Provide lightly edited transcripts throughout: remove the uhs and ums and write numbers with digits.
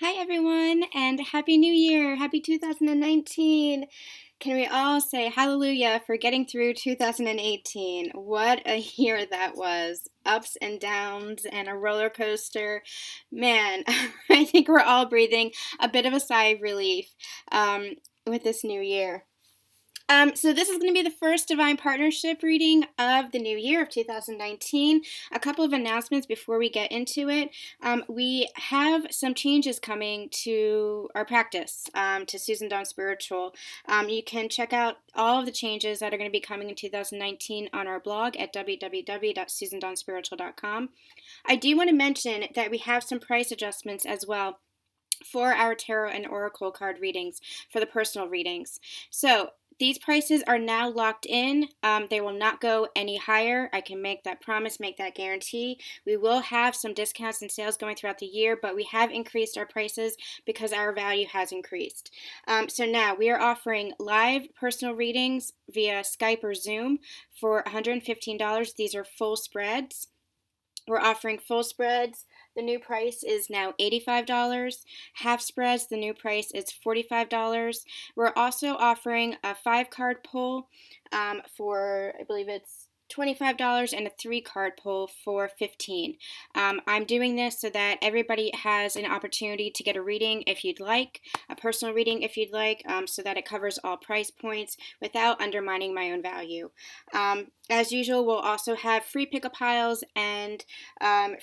Hi, everyone, and Happy New Year! Happy 2019! Can we all say hallelujah for getting through 2018? What a year that was. Ups and downs and a roller coaster. Man, I think we're all breathing a bit of a sigh of relief with this new year. So this is going to be the first Divine Partnership reading of the new year of 2019. A couple of announcements before we get into it. We have some changes coming to our practice, to Susan Dawn Spiritual. You can check out all of the changes that are going to be coming in 2019 on our blog at www.susandonspiritual.com. I do want to mention that we have some price adjustments as well for our tarot and oracle card readings, for the personal readings. So these prices are now locked in. They will not go any higher. I can make that promise, make that guarantee. We will have some discounts and sales going throughout the year, but we have increased our prices because our value has increased. So now we are offering live personal readings via Skype or Zoom for $115. These are full spreads. We're offering full spreads. The new price is now $85. Half spreads, the new price is $45. We're also offering a 5-card pull for, I believe it's $25 and a 3-card pull for $15. I'm doing this so that everybody has an opportunity to get a reading if you'd like, a personal reading if you'd like, so that it covers all price points without undermining my own value. As usual, we'll also have free pick-up piles and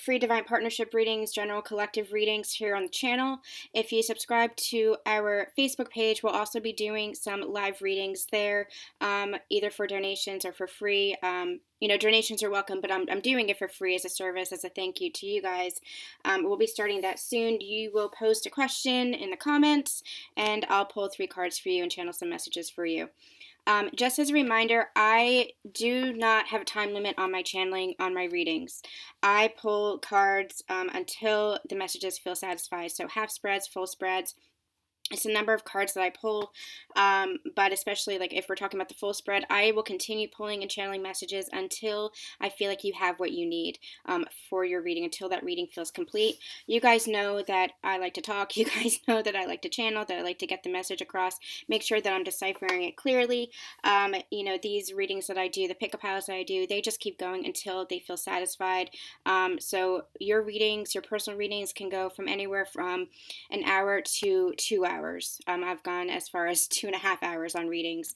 free Divine Partnership readings, general collective readings here on the channel. If you subscribe to our Facebook page, we'll also be doing some live readings there, either for donations or for free. Donations are welcome, but I'm doing it for free as a service, as a thank you to you guys. We'll be starting that soon. You will post a question in the comments, and I'll pull 3 cards for you and channel some messages for you. Just as a reminder, I do not have a time limit on my channeling on my readings. I pull cards until the messages feel satisfied. So half spreads, full spreads. It's a number of cards that I pull, but especially like if we're talking about the full spread, I will continue pulling and channeling messages until I feel like you have what you need for your reading, until that reading feels complete. You guys know that I like to talk. You guys know that I like to channel, that I like to get the message across, make sure that I'm deciphering it clearly. These readings that I do, the pick-up piles that I do, they just keep going until they feel satisfied. So your readings, your personal readings can go from anywhere from an hour to 2 hours. I've gone as far as 2.5 hours on readings,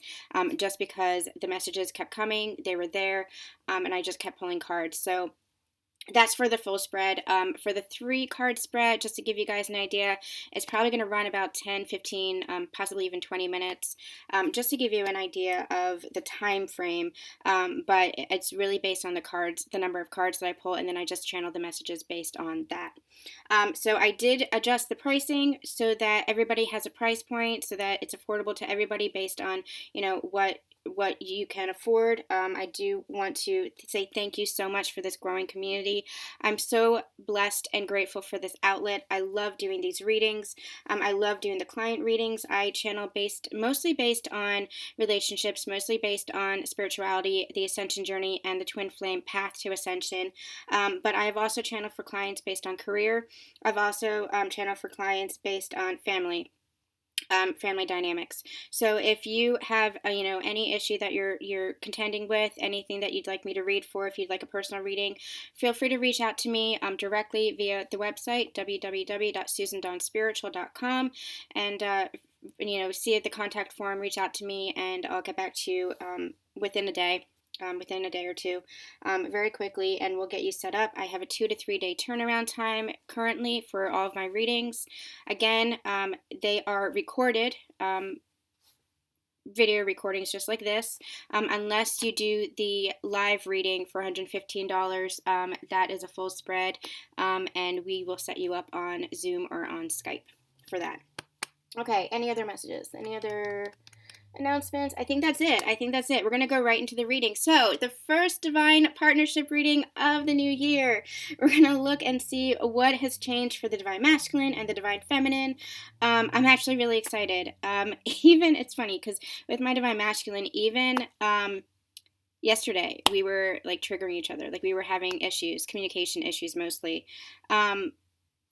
just because the messages kept coming, they were there, and I just kept pulling cards. So that's for the full spread. For the 3-card spread, just to give you guys an idea, it's probably going to run about 10, 15, possibly even 20 minutes, just to give you an idea of the time frame. But it's really based on the cards, the number of cards that I pull, and then I just channel the messages based on that. So I did adjust the pricing so that everybody has a price point, so that it's affordable to everybody based on, what you can afford. I do want to say thank you so much for this growing community. I'm so blessed and grateful for this outlet. I love doing these readings. I love doing the client readings. I channel mostly based on relationships, mostly based on spirituality, the ascension journey, and the twin flame path to ascension. But I've also channeled for clients based on career. I've also channeled for clients based on family dynamics. So if you have any issue that you're contending with, anything that you'd like me to read for, if you'd like a personal reading, feel free to reach out to me directly via the website www.susandonspiritual.com, and see the contact form, reach out to me, and I'll get back to you within a day or two, very quickly, and we'll get you set up. I have a 2 to 3 day turnaround time currently for all of my readings. Again, they are recorded, video recordings just like this, unless you do the live reading for $115. That is a full spread, and we will set you up on Zoom or on Skype for that. Okay, any other messages? Any other announcements? I think that's it. We're going to go right into the reading. So, the first Divine Partnership reading of the new year. We're going to look and see what has changed for the Divine Masculine and the Divine Feminine. I'm actually really excited. It's funny because with my Divine Masculine, even yesterday, we were like triggering each other. Like we were having issues, communication issues mostly.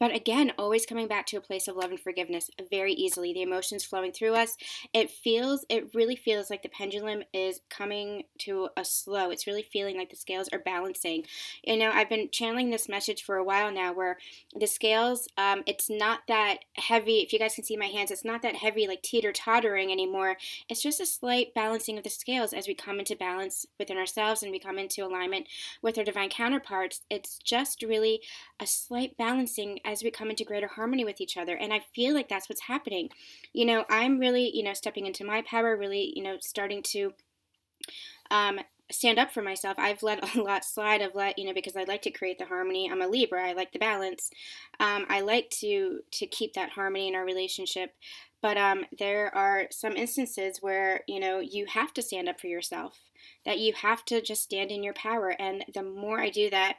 But But again, always coming back to a place of love and forgiveness very easily. The emotions flowing through us. It really feels like the pendulum is coming to a slow. It's really feeling like the scales are balancing. I've been channeling this message for a while now where the scales, it's not that heavy. If you guys can see my hands, it's not that heavy, like teeter-tottering anymore. It's just a slight balancing of the scales as we come into balance within ourselves and we come into alignment with our divine counterparts. It's just really a slight balancing as we come into greater harmony with each other. And I feel like that's what's happening. I'm really, stepping into my power, really, starting to stand up for myself. I've let a lot slide. Because I like to create the harmony. I'm a Libra. I like the balance. I like to keep that harmony in our relationship. But there are some instances where, you have to stand up for yourself, that you have to just stand in your power. And the more I do that,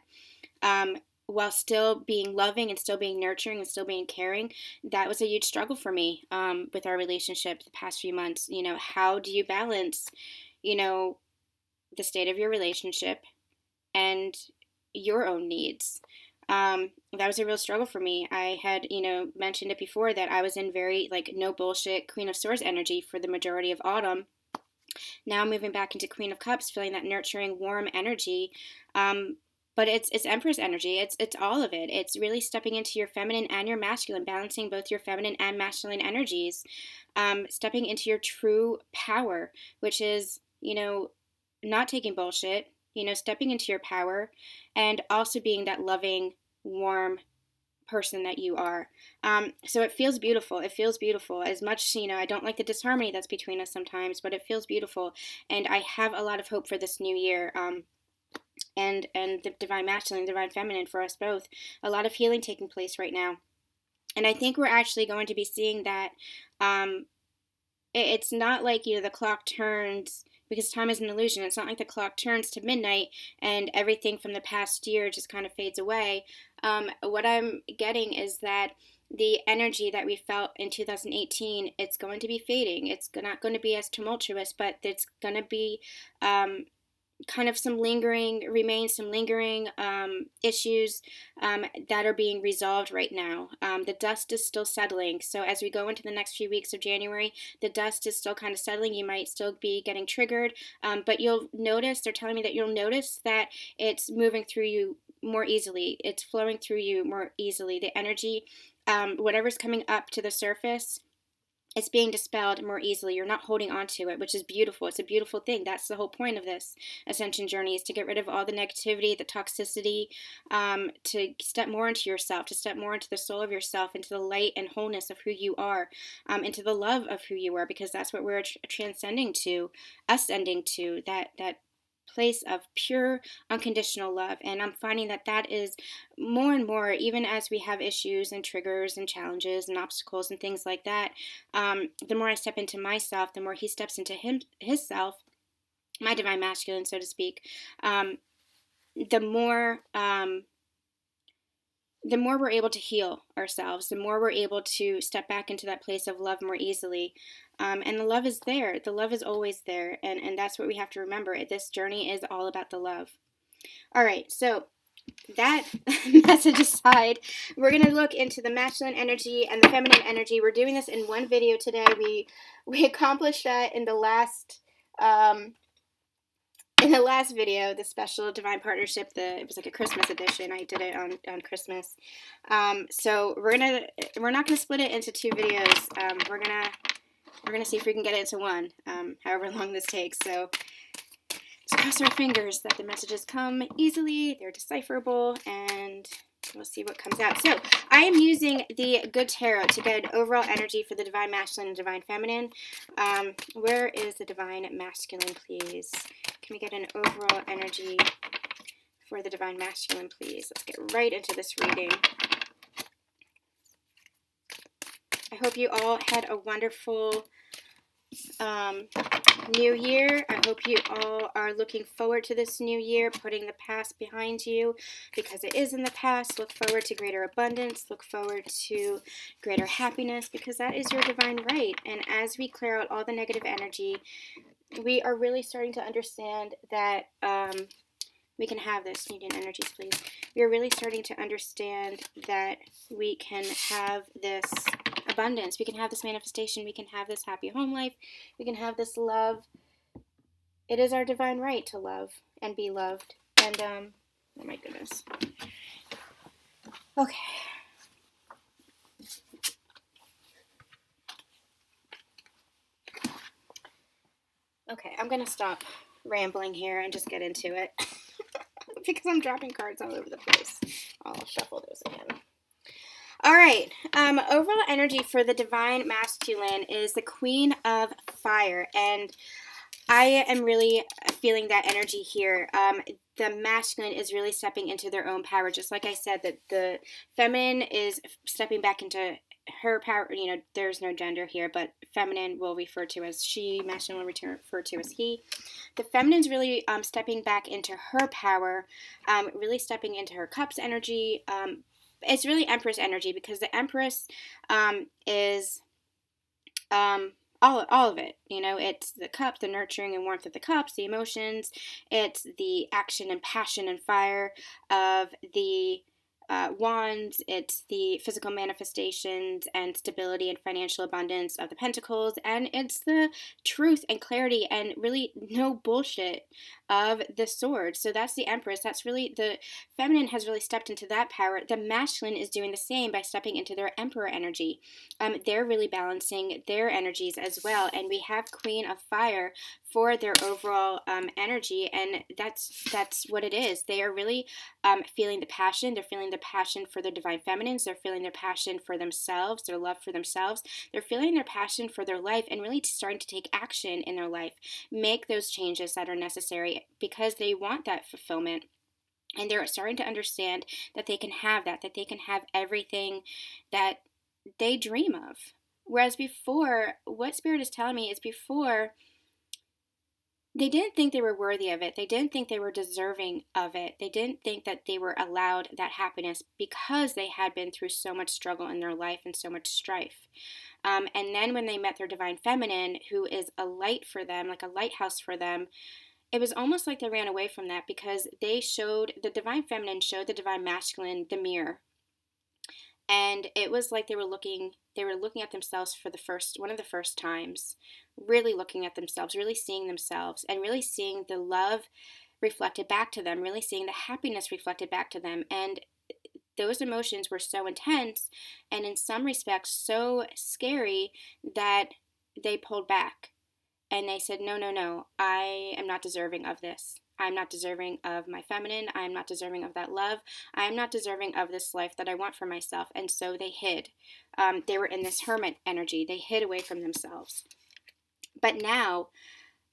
while still being loving and still being nurturing and still being caring, that was a huge struggle for me with our relationship the past few months. How do you balance, the state of your relationship and your own needs? That was a real struggle for me. I had, mentioned it before that I was in very no bullshit Queen of Swords energy for the majority of autumn. Now moving back into Queen of Cups, feeling that nurturing, warm energy. But it's Empress energy. It's all of it. It's really stepping into your feminine and your masculine, balancing both your feminine and masculine energies, stepping into your true power, which is, not taking bullshit, stepping into your power and also being that loving, warm person that you are. So it feels beautiful. It feels beautiful. As much, I don't like the disharmony that's between us sometimes, but it feels beautiful. And I have a lot of hope for this new year. And the divine masculine, divine feminine for us both. A lot of healing taking place right now. And I think we're actually going to be seeing that it's not like, the clock turns, because time is an illusion. It's not like the clock turns to midnight and everything from the past year just kind of fades away. What I'm getting is that the energy that we felt in 2018, it's going to be fading. It's not going to be as tumultuous, but it's going to be kind of some lingering issues that are being resolved right now. The dust is still settling. So as we go into the next few weeks of January, the dust is still kind of settling. You might still be getting triggered, but you'll notice, they're telling me that you'll notice that it's moving through you more easily. It's flowing through you more easily. The energy, whatever's coming up to the surface, it's being dispelled more easily. You're not holding on to it, which is beautiful. It's a beautiful thing. That's the whole point of this ascension journey, is to get rid of all the negativity, the toxicity, to step more into yourself, to step more into the soul of yourself, into the light and wholeness of who you are, into the love of who you are, because that's what we're transcending to, ascending to, that place of pure unconditional love. And I'm finding that is more and more, even as we have issues and triggers and challenges and obstacles and things like that, the more I step into myself, the more he steps into his self, my divine masculine, so to speak, the more we're able to heal ourselves, the more we're able to step back into that place of love more easily. And the love is there. The love is always there. And that's what we have to remember. This journey is all about the love. All right, so that message aside, we're going to look into the masculine energy and the feminine energy. We're doing this in one video today. We accomplished that in the last video, the special divine partnership. It was like a Christmas edition. I did it on Christmas. So we're not gonna split it into two videos. We're gonna see if we can get it into one, however long this takes. So let's cross our fingers that the messages come easily, they're decipherable, and we'll see what comes out. So I am using the Good Tarot to get an overall energy for the divine masculine and divine feminine. Where is the divine masculine, please? Can we get an overall energy for the divine masculine, please? Let's get right into this reading. I hope you all had a wonderful new year. I hope you all are looking forward to this new year, putting the past behind you, because it is in the past. Look forward to greater abundance. Look forward to greater happiness, because that is your divine right. And as we clear out all the negative energy, we are really starting to understand that We can have this. Union energies, please. We are really starting to understand that we can have this abundance. We can have this manifestation. We can have this happy home life. We can have this love. It is our divine right to love and be loved. And, oh my goodness. Okay. Okay, I'm going to stop rambling here and just get into it. Because I'm dropping cards all over the place. I'll shuffle those again. All right. Overall energy for the divine masculine is the Queen of Fire. And I am really feeling that energy here. The masculine is really stepping into their own power. Just like I said, that the feminine is stepping back into her power. You know, there's no gender here, but feminine will refer to as she, masculine will refer to as he. The feminine's really stepping back into her power, really stepping into her cups energy. It's really Empress energy, because the Empress is all of it. You know, it's the cups, the nurturing and warmth of the cups, the emotions. It's the action and passion and fire of the wands. It's the physical manifestations and stability and financial abundance of the pentacles. And it's the truth and clarity and really no bullshit of the swords. So that's the Empress. That's really, the feminine has really stepped into that power. The masculine is doing the same by stepping into their Emperor energy. They're really balancing their energies as well. And we have Queen of Fire for their overall energy, and that's what it is. They are really feeling the passion. They're feeling the passion for their divine feminines. They're feeling their passion for themselves, their love for themselves. They're feeling their passion for their life and really starting to take action in their life, make those changes that are necessary because they want that fulfillment. And they're starting to understand that they can have that they can have everything that they dream of. Whereas before, what Spirit is telling me is before, they didn't think they were worthy of it. They didn't think they were deserving of it. They didn't think that they were allowed that happiness because they had been through so much struggle in their life and so much strife. And then when they met their divine feminine, who is a light for them, like a lighthouse for them, it was almost like they ran away from that, because they showed, the divine feminine showed the divine masculine the mirror. And it was like they were looking at themselves for one of the first times, really looking at themselves, really seeing themselves, and really seeing the love reflected back to them, really seeing the happiness reflected back to them. And those emotions were so intense and in some respects so scary that they pulled back and they said, no, I am not deserving of this. I'm not deserving of my feminine. I'm not deserving of that love. I'm not deserving of this life that I want for myself. And so they hid. They were in this hermit energy. They hid away from themselves. But now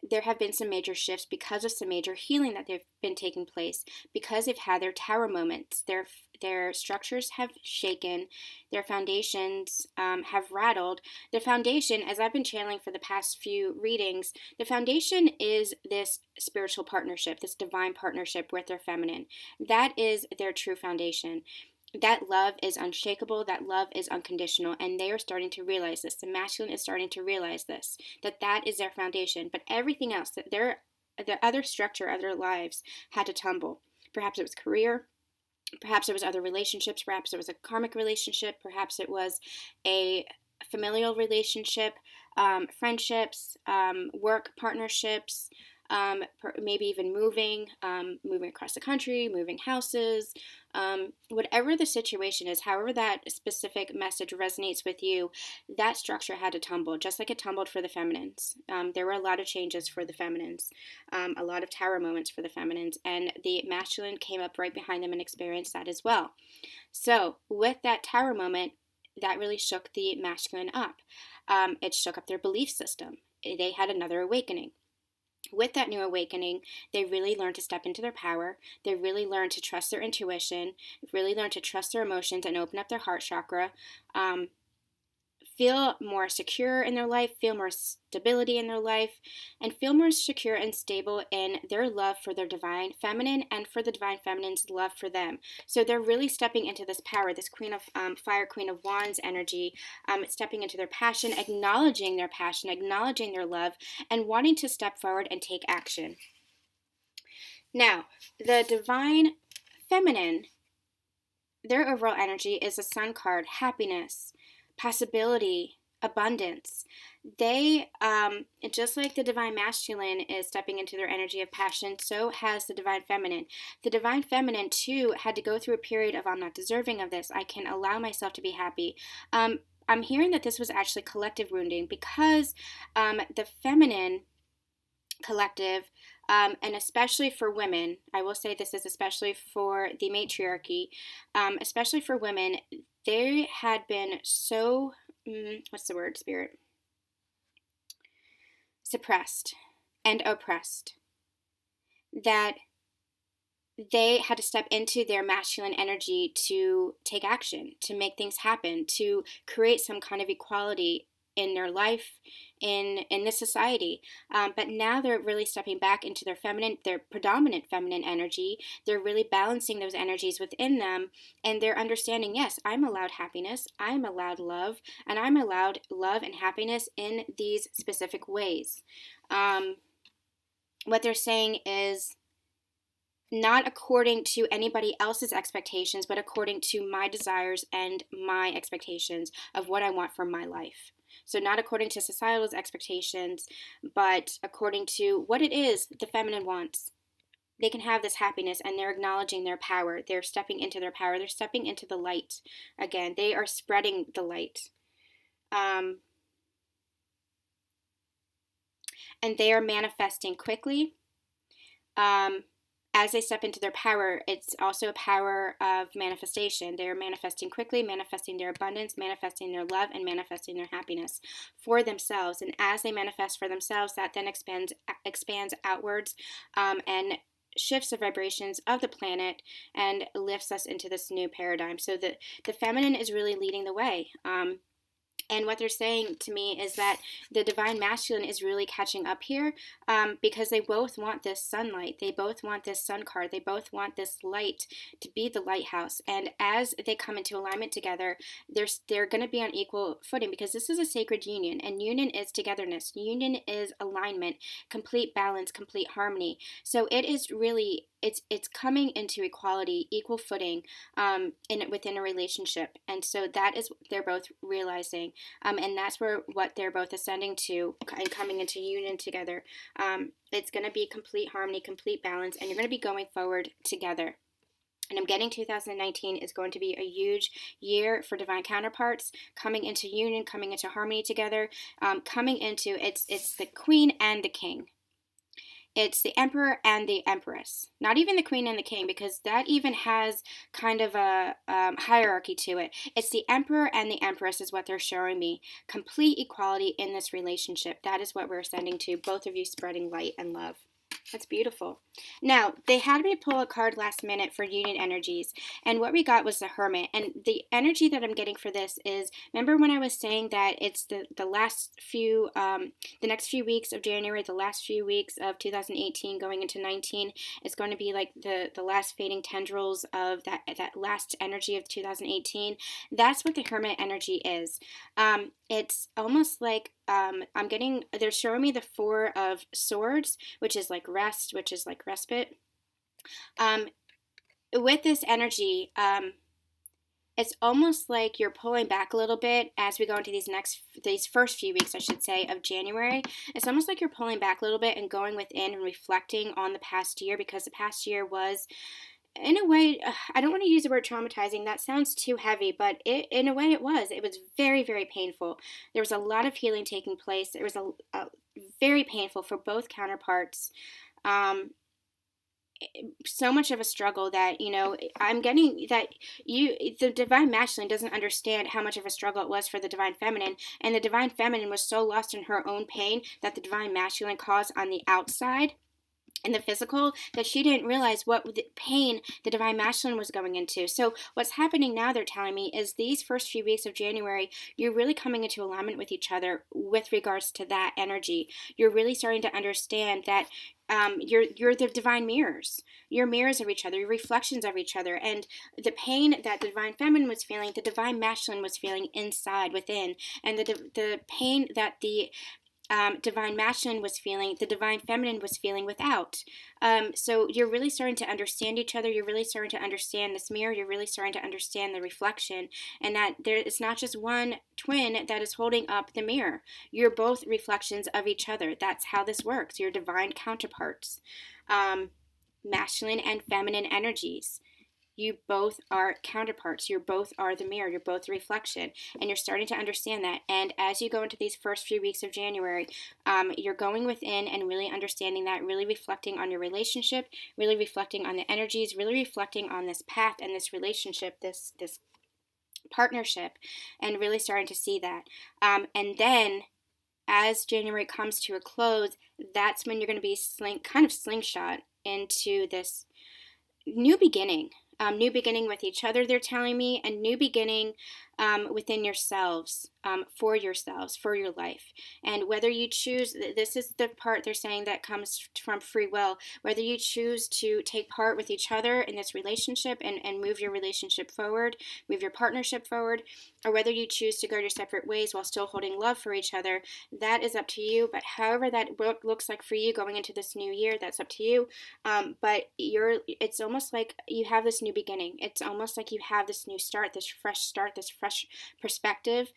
there have been some major shifts because of some major healing that they've been taking place, because they've had their tower moments. Their structures have shaken. Their foundations have rattled. The foundation, as I've been channeling for the past few readings, the foundation is this spiritual partnership, this divine partnership with their feminine. That is their true foundation. That love is unshakable, that love is unconditional, and they are starting to realize this. The masculine is starting to realize this, that is their foundation. But everything else, that the other structure of their lives had to tumble. Perhaps it was career, perhaps it was other relationships, perhaps it was a karmic relationship, perhaps it was a familial relationship, friendships, work partnerships, maybe even moving across the country, moving houses, whatever the situation is, however that specific message resonates with you, that structure had to tumble, just like it tumbled for the feminines. There were a lot of changes for the feminines, a lot of tower moments for the feminines, and the masculine came up right behind them and experienced that as well. So with that tower moment, that really shook the masculine up. It shook up their belief system. They had another awakening. With that new awakening, they really learned to step into their power. They really learned to trust their intuition, really learned to trust their emotions and open up their heart chakra, feel more secure in their life, feel more stability in their life, and feel more secure and stable in their love for their divine feminine and for the divine feminine's love for them. So they're really stepping into this power, this Queen of Fire, Queen of Wands energy, stepping into their passion, acknowledging their passion, acknowledging their love, and wanting to step forward and take action. Now, the divine feminine, their overall energy is a sun card, happiness, possibility, abundance. They, just like the divine masculine is stepping into their energy of passion, so has the divine feminine. The divine feminine, too, had to go through a period of, I'm not deserving of this. I can allow myself to be happy. I'm hearing that this was actually collective wounding because the feminine collective, and especially for women, I will say this is especially for the matriarchy, especially for women, they had been so, what's the word, Spirit? Suppressed and oppressed that they had to step into their masculine energy to take action, to make things happen, to create some kind of equality in their life, in this society. But now they're really stepping back into their feminine, their predominant feminine energy. They're really balancing those energies within them, and they're understanding, yes, I'm allowed happiness, I'm allowed love, and I'm allowed love and happiness in these specific ways. What they're saying is, not according to anybody else's expectations, but according to my desires and my expectations of what I want from my life. So not according to societal expectations, but according to what it is the feminine wants. They can have this happiness, and they're acknowledging their power. They're stepping into their power. They're stepping into the light. Again, they are spreading the light. And they are manifesting quickly. As they step into their power, it's also a power of manifestation. They're manifesting quickly, manifesting their abundance, manifesting their love, and manifesting their happiness for themselves. And as they manifest for themselves, that then expands outwards, and shifts the vibrations of the planet and lifts us into this new paradigm. So the feminine is really leading the way. And what they're saying to me is that the divine masculine is really catching up here, because they both want this sunlight. They both want this sun card. They both want this light to be the lighthouse. And as they come into alignment together, they're going to be on equal footing, because this is a sacred union. And union is togetherness. Union is alignment, complete balance, complete harmony. So it is really, it's coming into equality, equal footing, within a relationship. And so that is what they're both realizing. And that's what they're both ascending to and coming into union together. It's going to be complete harmony, complete balance, and you're going to be going forward together. And I'm getting 2019 is going to be a huge year for divine counterparts, coming into union, coming into harmony together, coming into, it's the queen and the king. It's the emperor and the empress. Not even the queen and the king, because that even has kind of a hierarchy to it. It's the emperor and the empress is what they're showing me. Complete equality in this relationship. That is what we're ascending to, both of you spreading light and love. That's beautiful. Now, they had me pull a card last minute for union energies, and what we got was the Hermit. And the energy that I'm getting for this is, remember when I was saying that it's the last few, the next few weeks of January, the last few weeks of 2018 going into 19, it's going to be like the last fading tendrils of that last energy of 2018. That's what the Hermit energy is. It's almost like, they're showing me the Four of Swords, which is like rest, which is like respite. With this energy, it's almost like you're pulling back a little bit as we go into these first few weeks, I should say, of January. It's almost like you're pulling back a little bit and going within and reflecting on the past year, because the past year was, in a way, I don't want to use the word traumatizing. That sounds too heavy, but in a way it was. It was very, very painful. There was a lot of healing taking place. It was a very painful for both counterparts. So much of a struggle that, I'm getting that the divine masculine doesn't understand how much of a struggle it was for the divine feminine, and the divine feminine was so lost in her own pain that the divine masculine caused on the outside in the physical, that she didn't realize what the pain the divine masculine was going into. So what's happening now, they're telling me, is these first few weeks of January, you're really coming into alignment with each other with regards to that energy. You're really starting to understand that you're the divine mirrors. You're mirrors of each other, you're reflections of each other. And the pain that the divine feminine was feeling, the divine masculine was feeling inside, within. And the pain that the divine masculine was feeling, the divine feminine was feeling without. So you're really starting to understand each other. You're really starting to understand this mirror. You're really starting to understand the reflection, and that there is not just one twin that is holding up the mirror. You're both reflections of each other. That's how this works. You're divine counterparts, masculine and feminine energies. You both are counterparts. You both are the mirror. You're both the reflection. And you're starting to understand that. And as you go into these first few weeks of January, you're going within and really understanding that, really reflecting on your relationship, really reflecting on the energies, really reflecting on this path and this relationship, this partnership, and really starting to see that. And then as January comes to a close, that's when you're going to be kind of slingshot into this new beginning. New beginning with each other, they're telling me, and new beginning within yourselves, for your life. And whether you choose, this is the part they're saying that comes from free will, whether you choose to take part with each other in this relationship and move your relationship forward, move your partnership forward, or whether you choose to go your separate ways while still holding love for each other, that is up to you. But however that looks like for you going into this new year, that's up to you. But it's almost like you have this new beginning. It's almost like you have this new start, this fresh perspective,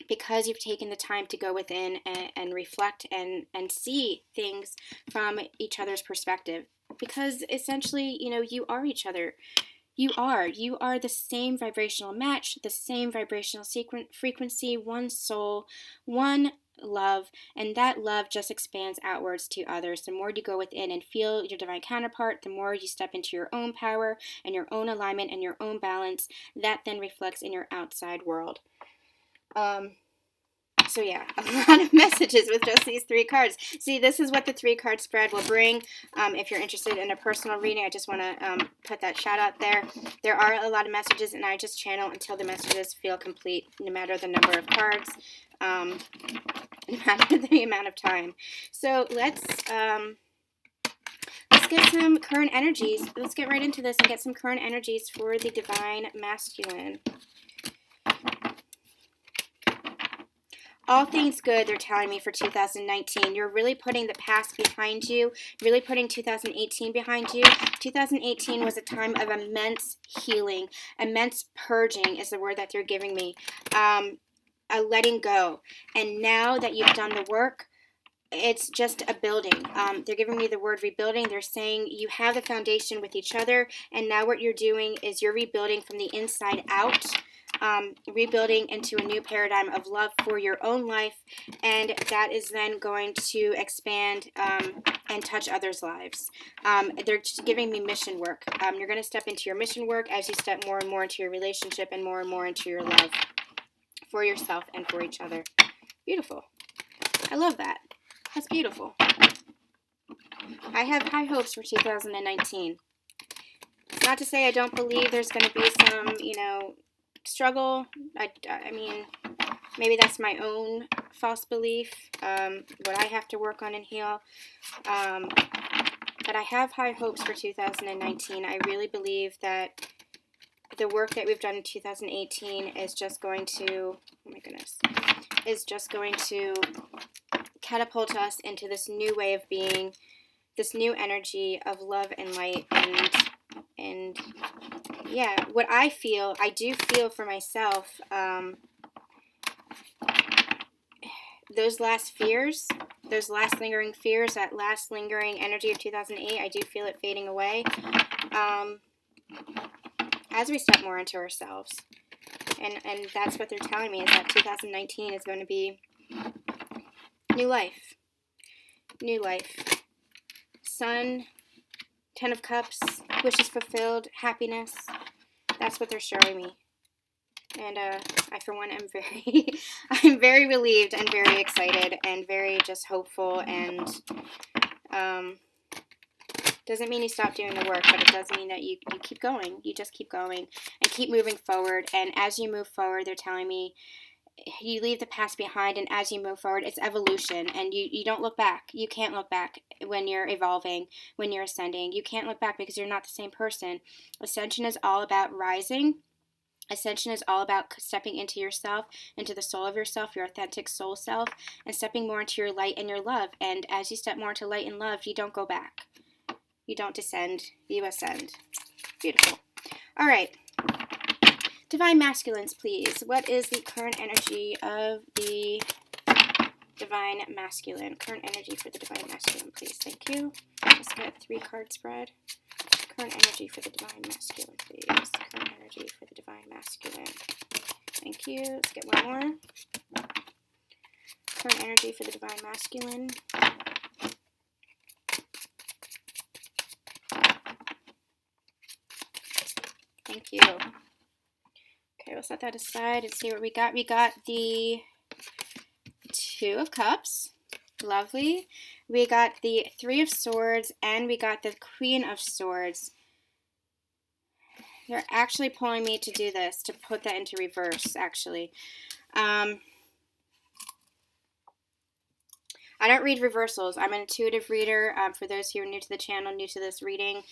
because you've taken the time to go within and reflect and see things from each other's perspective. Because essentially, you are each other. You are the same vibrational match, the same vibrational frequency, one soul, one love, and that love just expands outwards to others. The more you go within and feel your divine counterpart, the more you step into your own power and your own alignment and your own balance, that then reflects in your outside world. So yeah, a lot of messages with just these 3 cards. See, this is what the 3-card spread will bring. If you're interested in a personal reading, I just want to put that shout out there. There are a lot of messages, and I just channel until the messages feel complete, no matter the number of cards, no matter the amount of time. So let's get some current energies. Let's get right into this and get some current energies for the divine masculine. All things good, they're telling me, for 2019. You're really putting the past behind you, really putting 2018 behind you. 2018 was a time of immense healing, immense purging is the word that they're giving me, a letting go. And now that you've done the work, it's just a building. They're giving me the word rebuilding. They're saying you have the foundation with each other, and now what you're doing is you're rebuilding from the inside out. Rebuilding into a new paradigm of love for your own life, and that is then going to expand and touch others' lives. They're just giving me mission work. You're going to step into your mission work as you step more and more into your relationship and more into your love for yourself and for each other. Beautiful. I love that. That's beautiful. I have high hopes for 2019. It's not to say I don't believe there's going to be some, struggle. I mean, maybe that's my own false belief, what I have to work on and heal. But I have high hopes for 2019. I really believe that the work that we've done in 2018 is just going to, is just going to catapult us into this new way of being, this new energy of love and light, and yeah, what I do feel for myself, those last fears, those last lingering fears, that last lingering energy of 2008, I do feel it fading away, as we step more into ourselves, and that's what they're telling me, is that 2019 is going to be new life, Sun, 10 of Cups, wishes fulfilled, happiness. That's what they're showing me. And I, for one, I'm very relieved and very excited and very just hopeful. And doesn't mean you stop doing the work, but it does mean that you keep going. You just keep going and keep moving forward. And as you move forward, they're telling me, you leave the past behind, and as you move forward, it's evolution, and you don't look back. You can't look back when you're evolving, when you're ascending. You can't look back because you're not the same person. Ascension is all about rising Ascension is all about stepping into yourself, into the soul of yourself, your authentic soul self, and stepping more into your light and your love. And as you step more into light and love, you don't go back. You don't descend, you ascend. Beautiful. All right. Divine Masculines, please. What is the current energy of the Divine Masculine? Current energy for the Divine Masculine, please. Thank you. Let's get a 3-card spread. Current energy for the Divine Masculine, please. Current energy for the Divine Masculine. Thank you. Let's get one more. Current energy for the Divine Masculine. Thank you. Okay, we'll set that aside and see what we got. We got the 2 of Cups. Lovely. We got the 3 of Swords, and we got the Queen of Swords. They're actually pulling me to do this, to put that into reverse, actually. I don't read reversals. I'm an intuitive reader, for those who are new to the channel, new to this reading.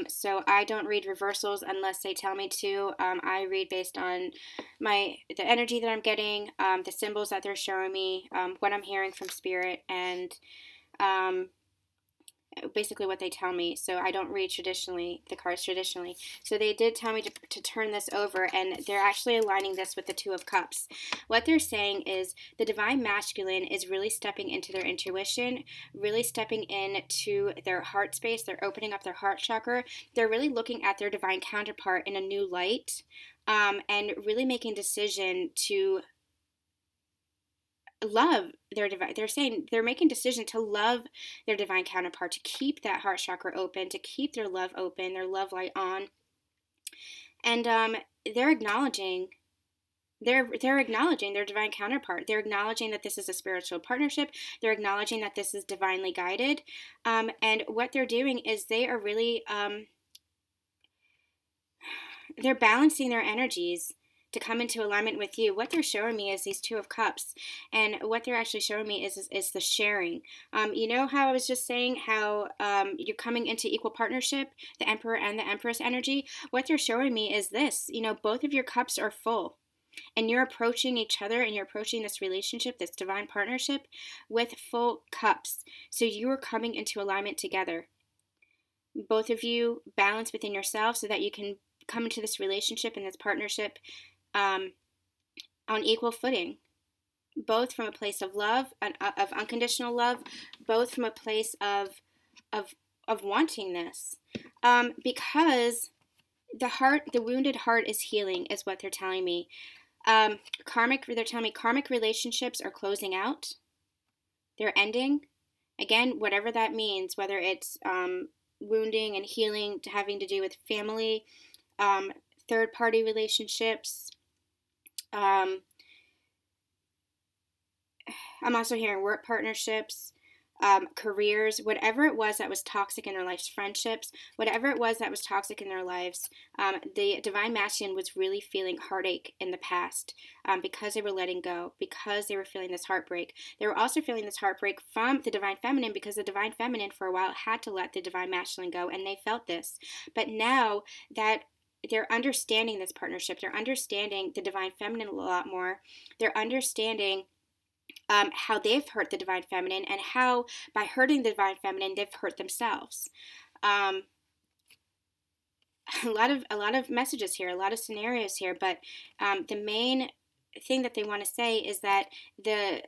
So I don't read reversals unless they tell me to. I read based on the energy that I'm getting, the symbols that they're showing me, what I'm hearing from Spirit, and basically what they tell me. So I don't read the cards traditionally. So they did tell me to turn this over, and they're actually aligning this with the 2 of Cups. What they're saying is the Divine Masculine is really stepping into their intuition, really stepping into their heart space. They're opening up their heart chakra. They're really looking at their divine counterpart in a new light, and really making a decision to love their divine. They're saying they're making a decision to love their divine counterpart, to keep that heart chakra open, to keep their love open, their love light on. And they're acknowledging they're acknowledging their divine counterpart. They're acknowledging that this is a spiritual partnership. They're acknowledging that this is divinely guided. And what they're doing is they are really they're balancing their energies to come into alignment with you. What they're showing me is these 2 of Cups, and what they're actually showing me is the sharing. You know how I was just saying how you're coming into equal partnership, the Emperor and the Empress energy? What they're showing me is this, both of your cups are full, and you're approaching each other, and you're approaching this relationship, this divine partnership, with full cups. So you are coming into alignment together. Both of you balance within yourself so that you can come into this relationship and this partnership on equal footing, both from a place of love, of unconditional love, both from a place of wanting this, because the wounded heart is healing, is what they're telling me. They're telling me karmic relationships are closing out, they're ending. Again, whatever that means, whether it's wounding and healing, having to do with family, third-party relationships. I'm also hearing work partnerships, careers, whatever it was that was toxic in their lives, friendships, whatever it was that was toxic in their lives. The Divine Masculine was really feeling heartache in the past, because they were letting go, because they were feeling this heartbreak. They were also feeling this heartbreak from the Divine Feminine, because the Divine Feminine for a while had to let the Divine Masculine go, and they felt this. But now that they're understanding this partnership, they're understanding the Divine Feminine a lot more, they're understanding how they've hurt the Divine Feminine, and how by hurting the Divine Feminine they've hurt themselves. A lot of messages here, a lot of scenarios here, but the main thing that they want to say is that the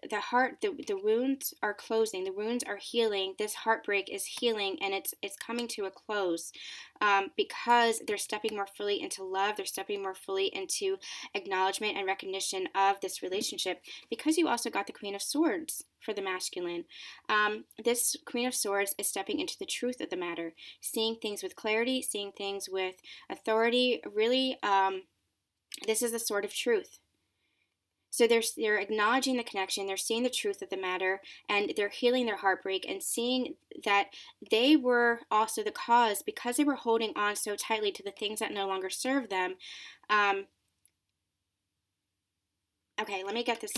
wounds are closing, the wounds are healing, this heartbreak is healing, and it's coming to a close, because they're stepping more fully into love, they're stepping more fully into acknowledgement and recognition of this relationship, because you also got the Queen of Swords for the masculine. This Queen of Swords is stepping into the truth of the matter, seeing things with clarity, seeing things with authority, really. This is the sword of truth. So they're acknowledging the connection, they're seeing the truth of the matter, and they're healing their heartbreak and seeing that they were also the cause, because they were holding on so tightly to the things that no longer serve them. Okay, let me get this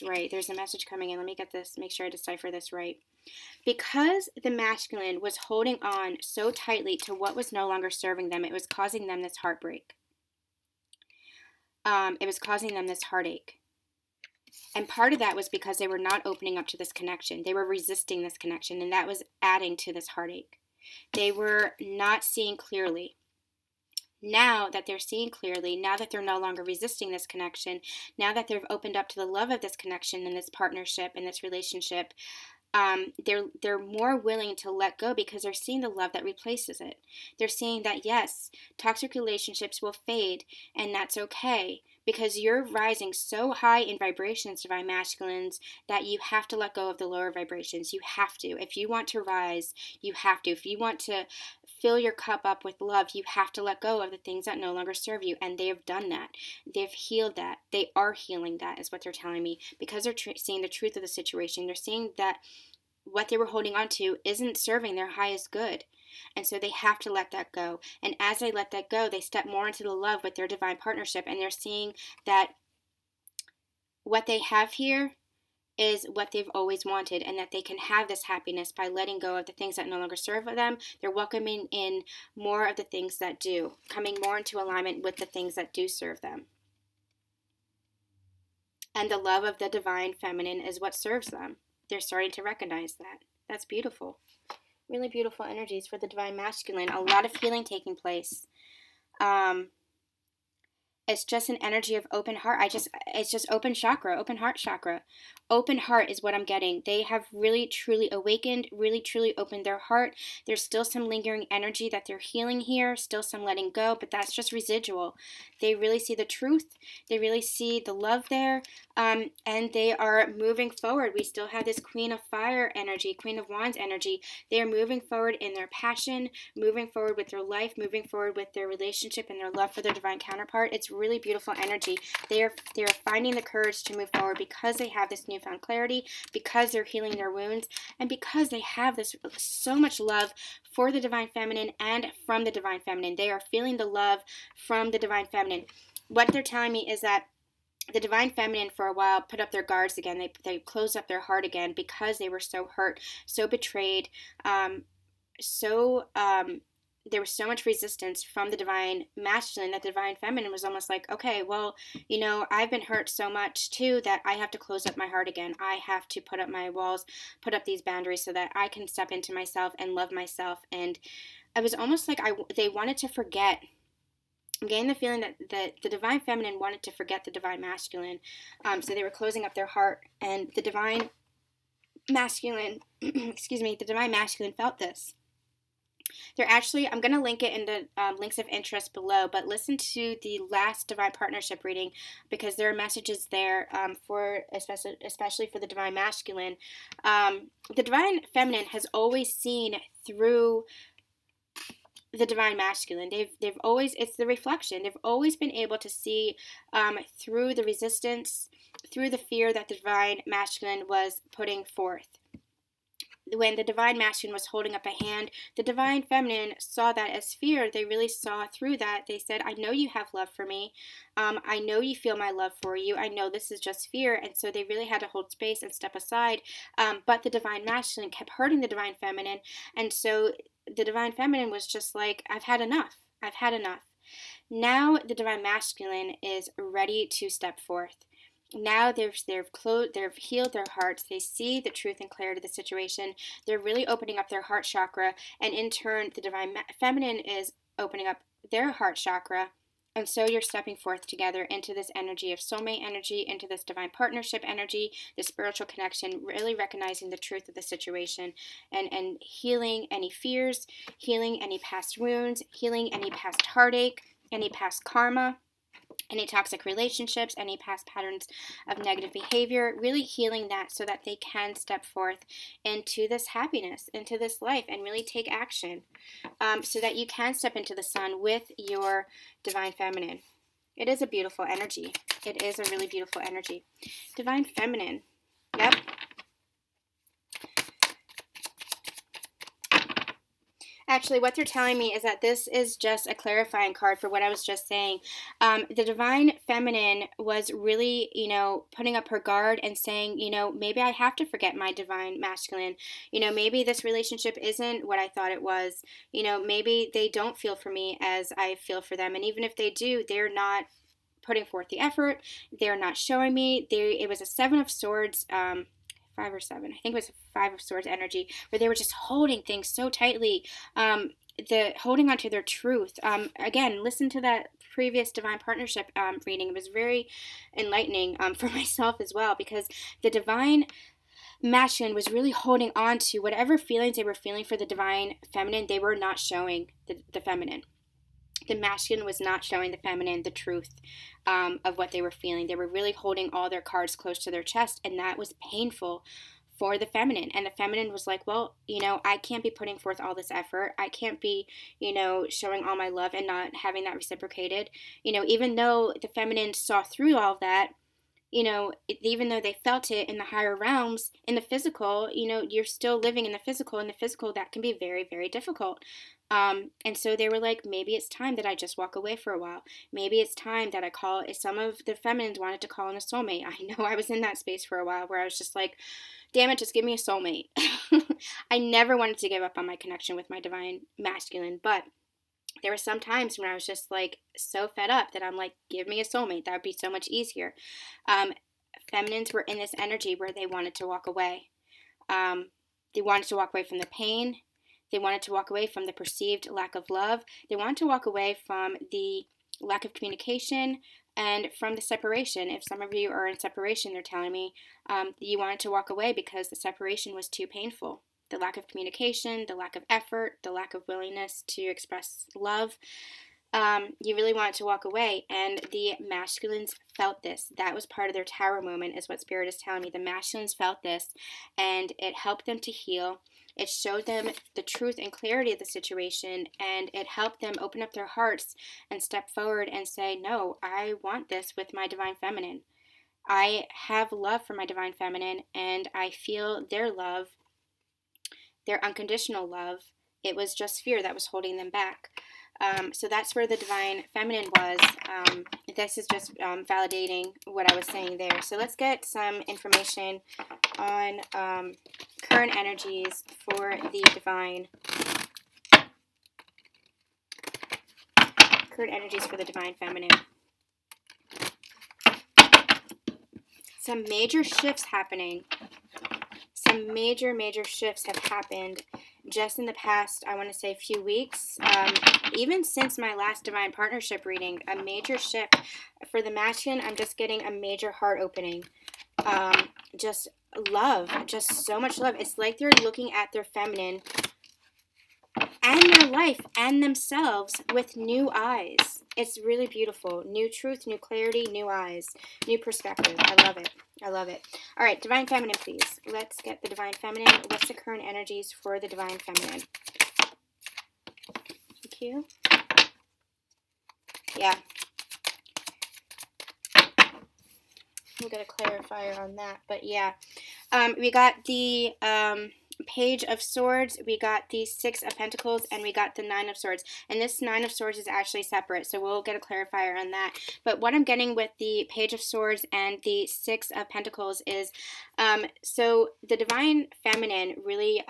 right. There's a message coming in. Let me get this, make sure I decipher this right. Because the masculine was holding on so tightly to what was no longer serving them, it was causing them this heartbreak. it was causing them this heartache. And part of that was because they were not opening up to this connection. They were resisting this connection, and that was adding to this heartache. They were not seeing clearly. Now that they're seeing clearly, now that they're no longer resisting this connection, now that they've opened up to the love of this connection and this partnership and this relationship, they're more willing to let go because they're seeing the love that replaces it. They're seeing that, yes, toxic relationships will fade, and that's okay, because you're rising so high in vibrations, divine masculines, that you have to let go of the lower vibrations. You have to. If you want to rise, you have to. If you want to fill your cup up with love, you have to let go of the things that no longer serve you. And they have done that. They've healed that. They are healing that, is what they're telling me, because they're seeing the truth of the situation. They're seeing that what they were holding on to isn't serving their highest good. And so they have to let that go. And as they let that go, they step more into the love with their divine partnership. And they're seeing that what they have here is what they've always wanted, and that they can have this happiness by letting go of the things that no longer serve them. They're welcoming in more of the things that do, coming more into alignment with the things that do serve them. And the love of the divine feminine is what serves them. They're starting to recognize that. That's beautiful. Really beautiful energies for the divine masculine. A lot of healing taking place. It's just an energy of open heart. It's just open chakra, open heart chakra. Open heart is what I'm getting. They have really, truly awakened, really, truly opened their heart. There's still some lingering energy that they're healing here, still some letting go, but that's just residual. They really see the truth. They really see the love there, and they are moving forward. We still have this Queen of Fire energy, Queen of Wands energy. They are moving forward in their passion, moving forward with their life, moving forward with their relationship and their love for their divine counterpart. It's really beautiful energy. They are finding the courage to move forward because they have this newfound clarity, because they're healing their wounds, and because they have this so much love for the divine feminine and from the divine feminine. They are feeling the love from the divine feminine. What they're telling me is that the divine feminine for a while put up their guards again. They closed up their heart again because they were so hurt, so betrayed, there was so much resistance from the divine masculine that the divine feminine was almost like, okay, well, I've been hurt so much too that I have to close up my heart again. I have to put up my walls, put up these boundaries so that I can step into myself and love myself. And it was almost like they wanted to forget. I'm getting the feeling that the divine feminine wanted to forget the divine masculine. So they were closing up their heart, and the divine masculine, the divine masculine felt this. They're actually, I'm going to link it in the links of interest below, but listen to the last divine partnership reading, because there are messages there for especially for the divine masculine. The divine feminine has always seen through the divine masculine. They've always, it's the reflection. They've always been able to see through the resistance, through the fear that the divine masculine was putting forth. When the divine masculine was holding up a hand, the divine feminine saw that as fear. They really saw through that. They said, I know you have love for me. I know you feel my love for you. I know this is just fear. And so they really had to hold space and step aside. But the divine masculine kept hurting the divine feminine. And so the divine feminine was just like, I've had enough. I've had enough. Now the divine masculine is ready to step forth. Now they've healed their hearts. They see the truth and clarity of the situation. They're really opening up their heart chakra, and in turn, the divine feminine is opening up their heart chakra. And so you're stepping forth together into this energy of soulmate energy, into this divine partnership energy, the spiritual connection, really recognizing the truth of the situation, and healing any fears, healing any past wounds, healing any past heartache, any past karma, any toxic relationships, any past patterns of negative behavior, really healing that so that they can step forth into this happiness, into this life, and really take action so that you can step into the sun with your divine feminine. It is a beautiful energy. It is a really beautiful energy. Divine feminine. Yep. Actually, what they're telling me is that this is just a clarifying card for what I was just saying. The divine feminine was really, putting up her guard and saying, maybe I have to forget my divine masculine. Maybe this relationship isn't what I thought it was. Maybe they don't feel for me as I feel for them. And even if they do, they're not putting forth the effort. They're not showing me. It was a 7 of Swords, 5 or 7. I think it was a 5 of Swords energy, where they were just holding things so tightly, holding onto their truth. Again, listen to that previous divine partnership reading. It was very enlightening for myself as well, because the divine masculine was really holding on to whatever feelings they were feeling for the divine feminine. They were not showing the feminine. The masculine was not showing the feminine the truth of what they were feeling. They were really holding all their cards close to their chest, and that was painful for the feminine. And the feminine was like, well, I can't be putting forth all this effort. I can't be, showing all my love and not having that reciprocated. Even though the feminine saw through all of that, even though they felt it in the higher realms, in the physical, you're still living in the physical. In the physical, that can be very, very difficult. And so they were like, maybe it's time that I just walk away for a while. Maybe it's time that I call. Some of the feminines wanted to call in a soulmate. I know I was in that space for a while where I was just like, damn it, just give me a soulmate. I never wanted to give up on my connection with my divine masculine, but there were some times when I was just like so fed up that I'm like, give me a soulmate. That would be so much easier. Feminines were in this energy where they wanted to walk away. They wanted to walk away from the pain. They wanted to walk away from the perceived lack of love. They wanted to walk away from the lack of communication and from the separation. If some of you are in separation, they're telling me you wanted to walk away because the separation was too painful. The lack of communication, the lack of effort, the lack of willingness to express love. You really wanted to walk away, and the masculines felt this. That was part of their tower moment, is what Spirit is telling me. The masculines felt this, and it helped them to heal. It showed them the truth and clarity of the situation, and it helped them open up their hearts and step forward and say, no, I want this with my divine feminine. I have love for my divine feminine, and I feel their love, their unconditional love. It was just fear that was holding them back. So that's where the divine feminine was. This is just validating what I was saying there. So let's get some information on current energies for the divine. Current energies for the divine feminine. Some major shifts happening. Some major shifts have happened just in the past, I want to say, few weeks. Even since my last divine partnership reading, a major shift. For the masculine, I'm just getting a major heart opening. Just love, just so much love. It's like they're looking at their feminine and their life and themselves with new eyes. It's really beautiful. New truth, new clarity, new eyes, new perspective. I love it. I love it. All right, divine feminine, please. Let's get the divine feminine. What's the current energies for the divine feminine? Thank you. Yeah. We'll get a clarifier on that. But yeah, we got the Page of Swords, we got the 6 of Pentacles, and we got the 9 of Swords. And this 9 of Swords is actually separate, so we'll get a clarifier on that. But what I'm getting with the Page of Swords and the 6 of Pentacles is, so the divine feminine really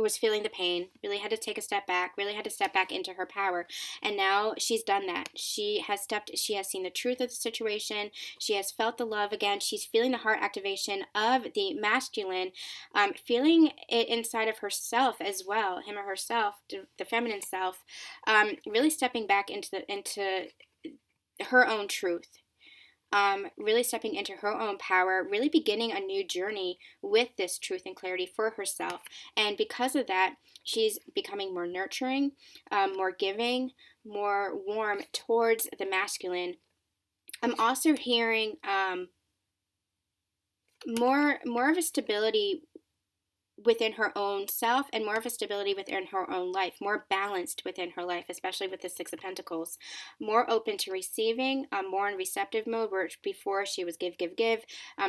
was feeling the pain, really had to take a step back, really had to step back into her power. And now she's done that. She has seen the truth of the situation. She has felt the love again. She's feeling the heart activation of the masculine, feeling it inside of herself as well, him or herself, the feminine self, really stepping back into her own truth. Really stepping into her own power, really beginning a new journey with this truth and clarity for herself. And because of that, she's becoming more nurturing, more giving, more warm towards the masculine. I'm also hearing more of a stability within her own self, and more of a stability within her own life, more balanced within her life, especially with the 6 of Pentacles, more open to receiving, more in receptive mode, where before she was give,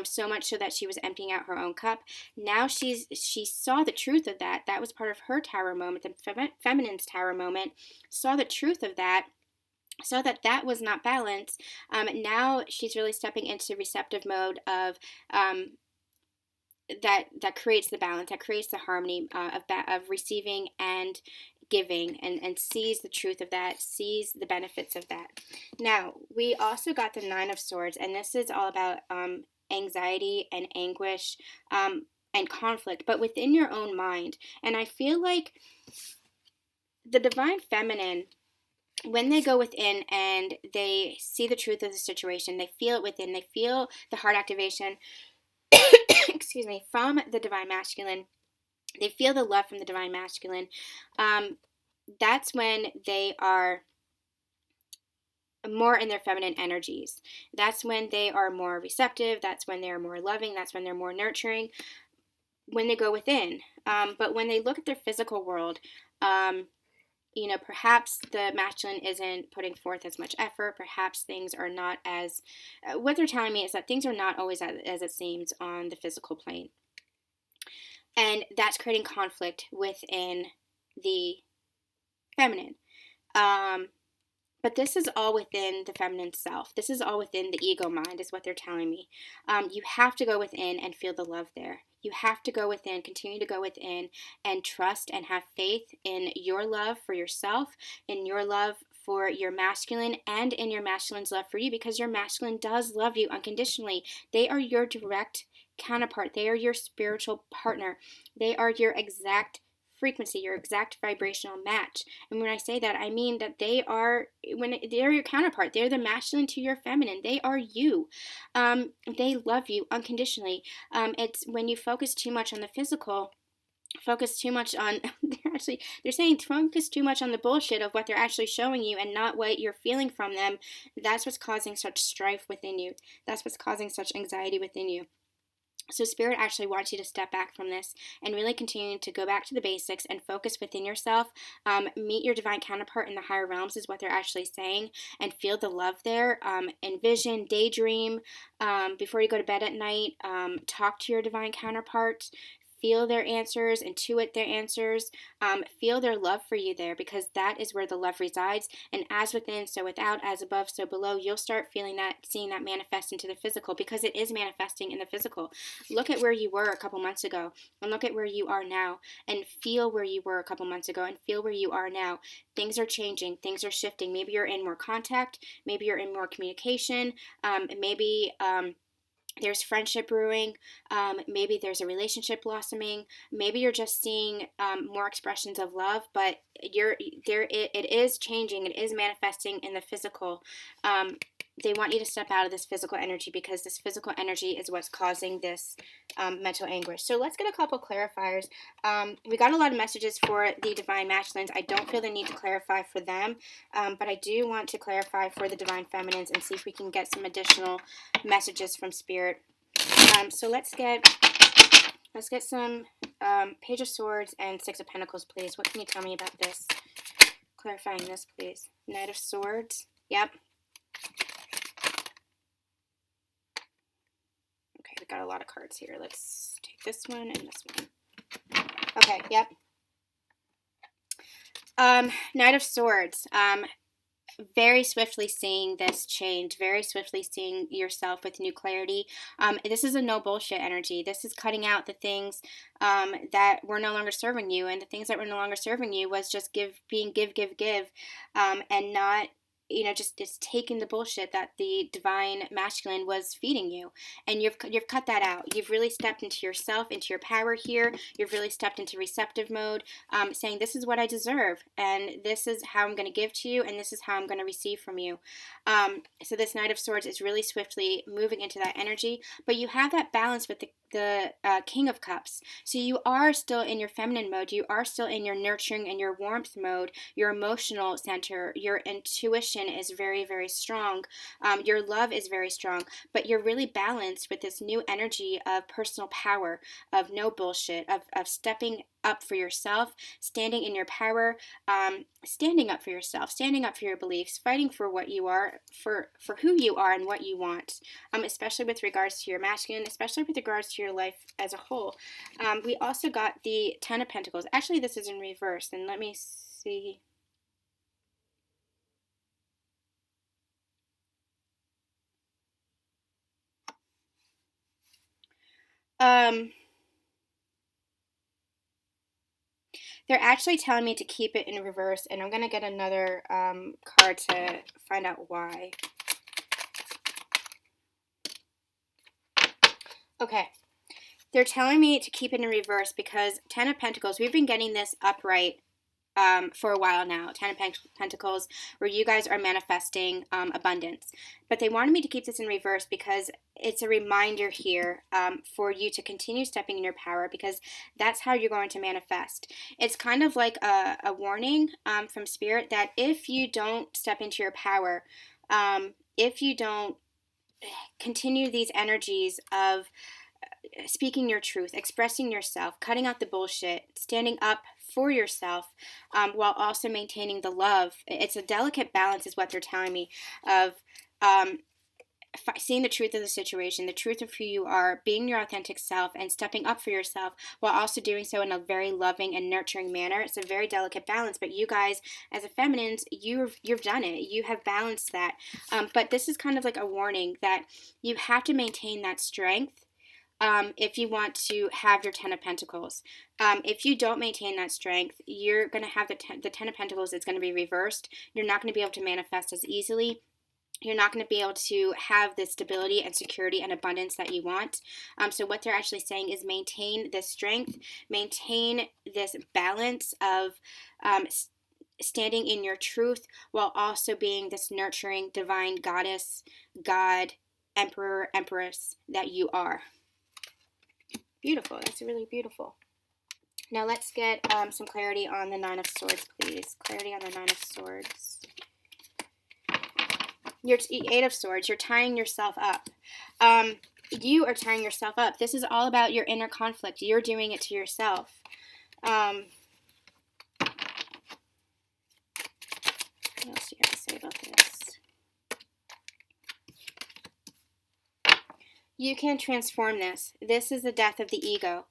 so much so that she was emptying out her own cup. Now she saw the truth of that. That was part of her tower moment, the feminine's tower moment, saw the truth of that, so that was not balanced. Now she's really stepping into receptive mode of that creates the balance, that creates the harmony of receiving and giving and sees the truth of that, sees the benefits of that. Now, we also got the Nine of Swords, and this is all about anxiety and anguish and conflict, but within your own mind. And I feel like the Divine Feminine, when they go within and they see the truth of the situation, they feel it within, they feel the heart activation, excuse me, from the Divine Masculine, they feel the love from the Divine Masculine, that's when they are more in their feminine energies. That's when they are more receptive, that's when they're more loving, that's when they're more nurturing, when they go within. But when they look at their physical world, perhaps the masculine isn't putting forth as much effort. Perhaps things are not as, what they're telling me is that things are not always as it seems on the physical plane. And that's creating conflict within the feminine. But this is all within the feminine self. This is all within the ego mind, is what they're telling me. You have to go within and feel the love there. You have to go within, continue to go within, and trust and have faith in your love for yourself, in your love for your masculine, and in your masculine's love for you, because your masculine does love you unconditionally. They are your direct counterpart. They are your spiritual partner. They are your exact frequency, your exact vibrational match. And when I say that, I mean that they're your counterpart. They're the masculine to your feminine. They are you. They love you unconditionally. It's when you focus too much on the physical, focus too much on, they're saying focus too much on the bullshit of what they're actually showing you and not what you're feeling from them. That's what's causing such strife within you. That's what's causing such anxiety within you. So Spirit actually wants you to step back from this and really continue to go back to the basics and focus within yourself. Meet your divine counterpart in the higher realms is what they're actually saying, and feel the love there. Envision, daydream before you go to bed at night. Talk to your divine counterpart. Feel their answers, intuit their answers, feel their love for you there, because that is where the love resides. And as within, so without, as above, so below, you'll start feeling that, seeing that manifest into the physical, because it is manifesting in the physical. Look at where you were a couple months ago, and look at where you are now, and feel where you were a couple months ago, and feel where you are now. Things are changing, things are shifting. Maybe you're in more contact, maybe you're in more communication, maybe there's friendship brewing, maybe there's a relationship blossoming, maybe you're just seeing more expressions of love, but it is changing, it is manifesting in the physical. They want you to step out of this physical energy, because this physical energy is what's causing this mental anguish. So let's get a couple clarifiers. We got a lot of messages for the Divine Masculines. I don't feel the need to clarify for them, but I do want to clarify for the Divine Feminines and see if we can get some additional messages from Spirit. So let's get some Page of Swords and Six of Pentacles, please. What can you tell me about this? Clarifying this, please. Knight of Swords. Yep. Okay, we got a lot of cards here. Let's take this one and this one. Okay, yep. Knight of Swords. Very swiftly seeing this change, very swiftly seeing yourself with new clarity. This is a no bullshit energy. This is cutting out the things that were no longer serving you, and the things that were no longer serving you was just give, and not, just taking the bullshit that the Divine Masculine was feeding you, and you've cut that out. You've really stepped into yourself, into your power here. You've really stepped into receptive mode, saying this is what I deserve, and this is how I'm going to give to you, and this is how I'm going to receive from you. So this Knight of Swords is really swiftly moving into that energy, but you have that balance with the King of Cups. So you are still in your feminine mode. You are still in your nurturing and your warmth mode. Your emotional center, your intuition is very, very strong. Your love is very strong, but you're really balanced with this new energy of personal power, of no bullshit, of stepping up for yourself, standing in your power, standing up for yourself, standing up for your beliefs, fighting for what you are, for who you are and what you want, especially with regards to your masculine, especially with regards to your life as a whole. We also got the Ten of Pentacles. Actually, this is in reverse, and let me see. They're actually telling me to keep it in reverse, and I'm going to get another card to find out why. Okay. They're telling me to keep it in reverse because Ten of Pentacles, we've been getting this upright for a while now. Ten of Pentacles, where you guys are manifesting abundance. But they wanted me to keep this in reverse because it's a reminder here for you to continue stepping in your power, because that's how you're going to manifest. It's kind of like a warning from Spirit that if you don't step into your power, if you don't continue these energies of speaking your truth, expressing yourself, cutting out the bullshit, standing up for yourself, while also maintaining the love. It's a delicate balance is what they're telling me, of seeing the truth of the situation, the truth of who you are, being your authentic self, and stepping up for yourself while also doing so in a very loving and nurturing manner. It's a very delicate balance, but you guys as a feminines, you've done it. You have balanced that. But this is kind of like a warning that you have to maintain that strength if you want to have your Ten of Pentacles. If you don't maintain that strength, you're going to have the Ten of Pentacles. It's going to be reversed. You're not going to be able to manifest as easily. You're not going to be able to have the stability and security and abundance that you want. So what they're actually saying is maintain this strength, maintain this balance of standing in your truth while also being this nurturing, divine goddess, God, emperor, empress that you are. Beautiful. That's really beautiful. Now let's get some clarity on the Nine of Swords, please. Clarity on the Nine of Swords. Your Eight of Swords. You're tying yourself up. You are tying yourself up. This is all about your inner conflict. You're doing it to yourself. What else do you have to say about this? You can transform this. This is the death of the ego.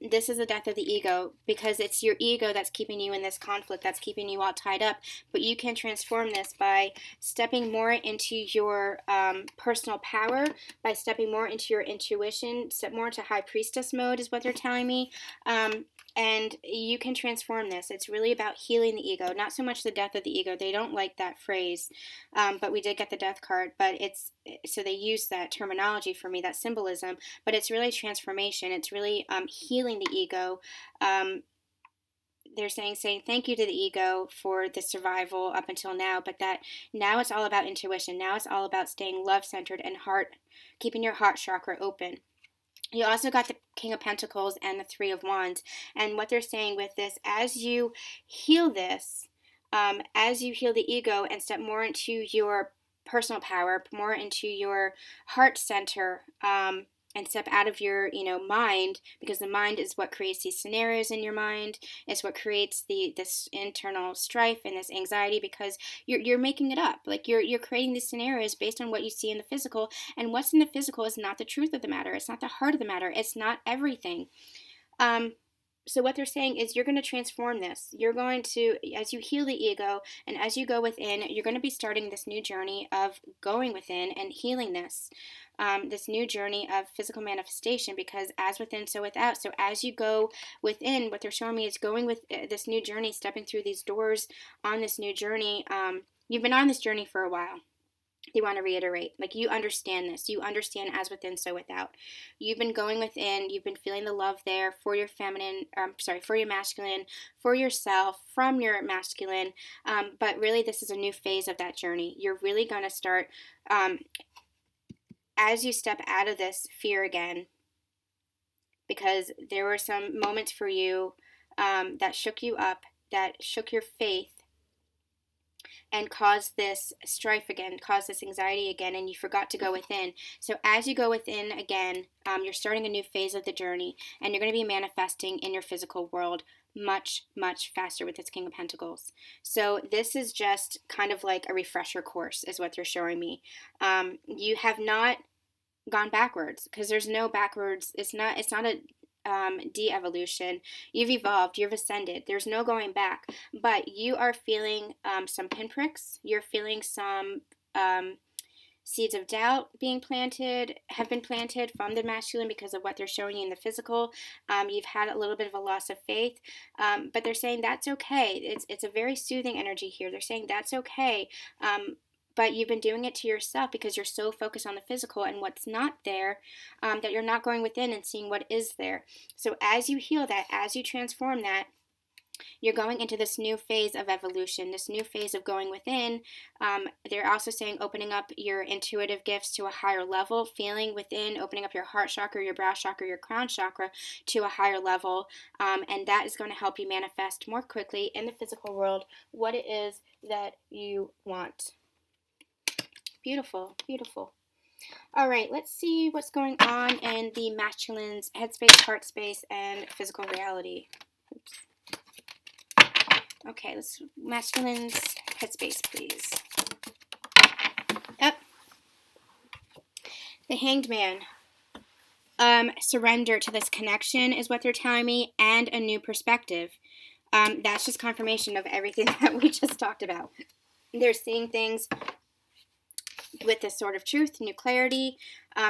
This is the death of the ego, because it's your ego that's keeping you in this conflict, that's keeping you all tied up. But you can transform this by stepping more into your personal power, by stepping more into your intuition, step more into high priestess mode is what they're telling me. And you can transform this. It's really about healing the ego, not so much the death of the ego. They don't like that phrase, but we did get the death card. But so they use that terminology for me, that symbolism. But it's really transformation. It's really healing the ego. They're saying thank you to the ego for the survival up until now, but that now it's all about intuition. Now it's all about staying love-centered and keeping your heart chakra open. You also got the King of Pentacles and the Three of Wands. And what they're saying with this, as you heal this, as you heal the ego and step more into your personal power, more into your heart center, and step out of your, mind, because the mind is what creates these scenarios in your mind. It's what creates this internal strife and this anxiety, because you're making it up. Like you're creating these scenarios based on what you see in the physical, and what's in the physical is not the truth of the matter. It's not the heart of the matter. It's not everything. So what they're saying is you're going to transform this. You're going to, as you heal the ego and as you go within, you're going to be starting this new journey of going within and healing this. This new journey of physical manifestation, because as within, so without. So as you go within, what they're showing me is going with this new journey, stepping through these doors on this new journey. You've been on this journey for a while. They want to reiterate, like, you understand this. You understand as within, so without. You've been going within. You've been feeling the love there for your for your masculine, for yourself, from your masculine. But really, this is a new phase of that journey. You're really going to start, as you step out of this fear again, because there were some moments for you that shook you up, that shook your faith, and caused this strife again, caused this anxiety again, and you forgot to go within. So as you go within again, you're starting a new phase of the journey, and you're going to be manifesting in your physical world much, much faster with this King of Pentacles. So this is just kind of like a refresher course is what they're showing me. You have not gone backwards, because there's no backwards. It's not a de-evolution. You've evolved, you've ascended, there's no going back, but you are feeling some pinpricks, you're feeling some seeds of doubt have been planted from the masculine because of what they're showing you in the physical. You've had a little bit of a loss of faith, but they're saying that's okay. It's a very soothing energy here. They're saying that's okay. But you've been doing it to yourself because you're so focused on the physical and what's not there, that you're not going within and seeing what is there. So as you heal that, as you transform that, you're going into this new phase of evolution, this new phase of going within. They're also saying opening up your intuitive gifts to a higher level, feeling within, opening up your heart chakra, your brow chakra, your crown chakra to a higher level. And that is going to help you manifest more quickly in the physical world what it is that you want. Beautiful, beautiful. All right, let's see what's going on in the masculine's headspace, heart space, and physical reality. Oops. Okay, let's masculine's headspace, please. Up. The Hanged Man. Surrender to this connection is what they're telling me, and a new perspective. That's just confirmation of everything that we just talked about. They're seeing things with this sort of truth, new clarity,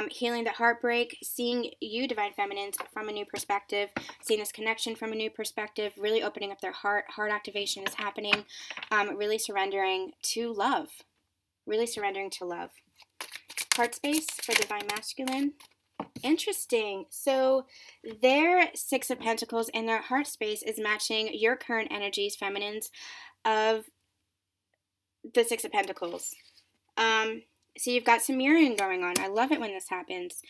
healing the heartbreak, seeing you, Divine Feminines, from a new perspective, seeing this connection from a new perspective, really opening up their heart. Heart activation is happening, really surrendering to love. Really surrendering to love. Heart space for Divine Masculine. Interesting. So their Six of Pentacles in their heart space is matching your current energies, Feminines, of the Six of Pentacles. So you've got some mirroring going on. I love it when this happens.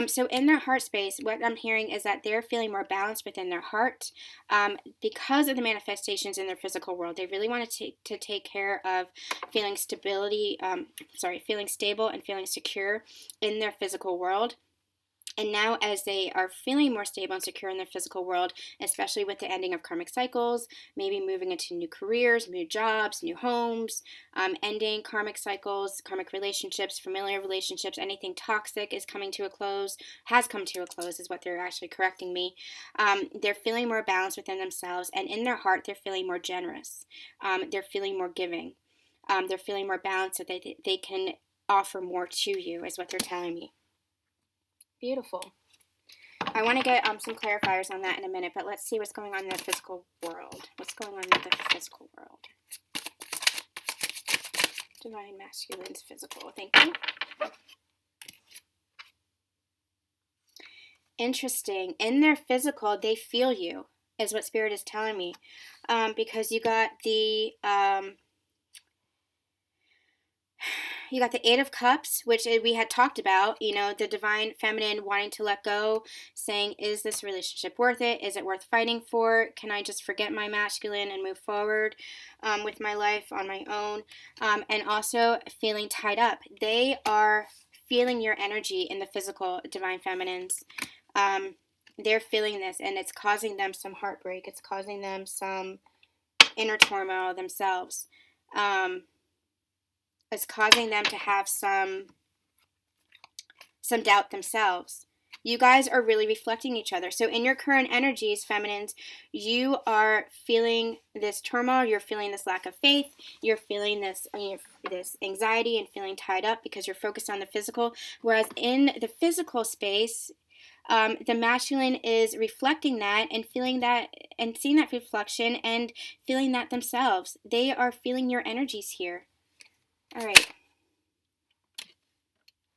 So in their heart space, what I'm hearing is that they're feeling more balanced within their heart because of the manifestations in their physical world. They really want to take care of feeling stable and feeling secure in their physical world. And now as they are feeling more stable and secure in their physical world, especially with the ending of karmic cycles, maybe moving into new careers, new jobs, new homes, ending karmic cycles, karmic relationships, familiar relationships, anything toxic is coming to a close, has come to a close is what they're actually correcting me. They're feeling more balanced within themselves, and in their heart they're feeling more generous. They're feeling more giving. They're feeling more balanced so they can offer more to you is what they're telling me. Beautiful. I want to get some clarifiers on that in a minute, but let's see what's going on in the physical world. What's going on in the physical world? Divine Masculine's physical. Thank you. Interesting. In their physical, they feel you, is what Spirit is telling me. Because you got the Eight of Cups, which we had talked about, the Divine Feminine wanting to let go, saying, is this relationship worth it? Is it worth fighting for? Can I just forget my masculine and move forward with my life on my own? And also feeling tied up. They are feeling your energy in the physical, Divine Feminines. They're feeling this, and it's causing them some heartbreak. It's causing them some inner turmoil themselves. It's causing them to have some doubt themselves. You guys are really reflecting each other. So in your current energies, Feminines, you are feeling this turmoil. You're feeling this lack of faith. You're feeling this anxiety and feeling tied up because you're focused on the physical. Whereas in the physical space, the masculine is reflecting that and feeling that and seeing that reflection and feeling that themselves. They are feeling your energies here. All right.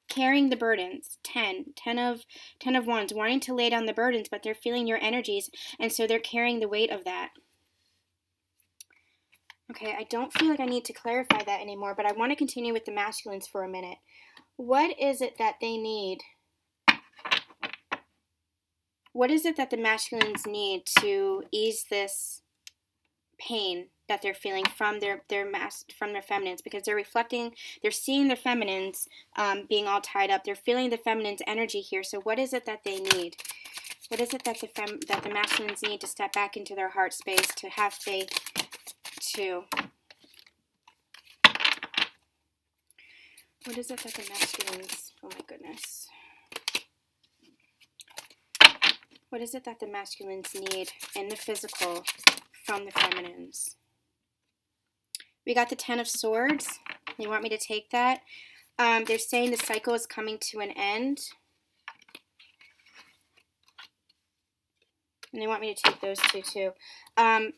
Carrying the burdens. 10 of Wands, wanting to lay down the burdens, but they're feeling your energies, and so they're carrying the weight of that. Okay, I don't feel like I need to clarify that anymore, but I want to continue with the masculines for a minute. What is it that they need? What is it that the masculines need to ease this pain that they're feeling from their feminines, because they're seeing their feminines being all tied up. They're feeling the feminine's energy here. So what is it that they need? What is it that the masculines need to step back into their heart space, to have faith, to? What is it that the masculines? Oh my goodness. What is it that the masculines need in the physical from the feminines? We got the 10 of Swords. You want me to take that? They're saying the cycle is coming to an end. And they want me to take those two too.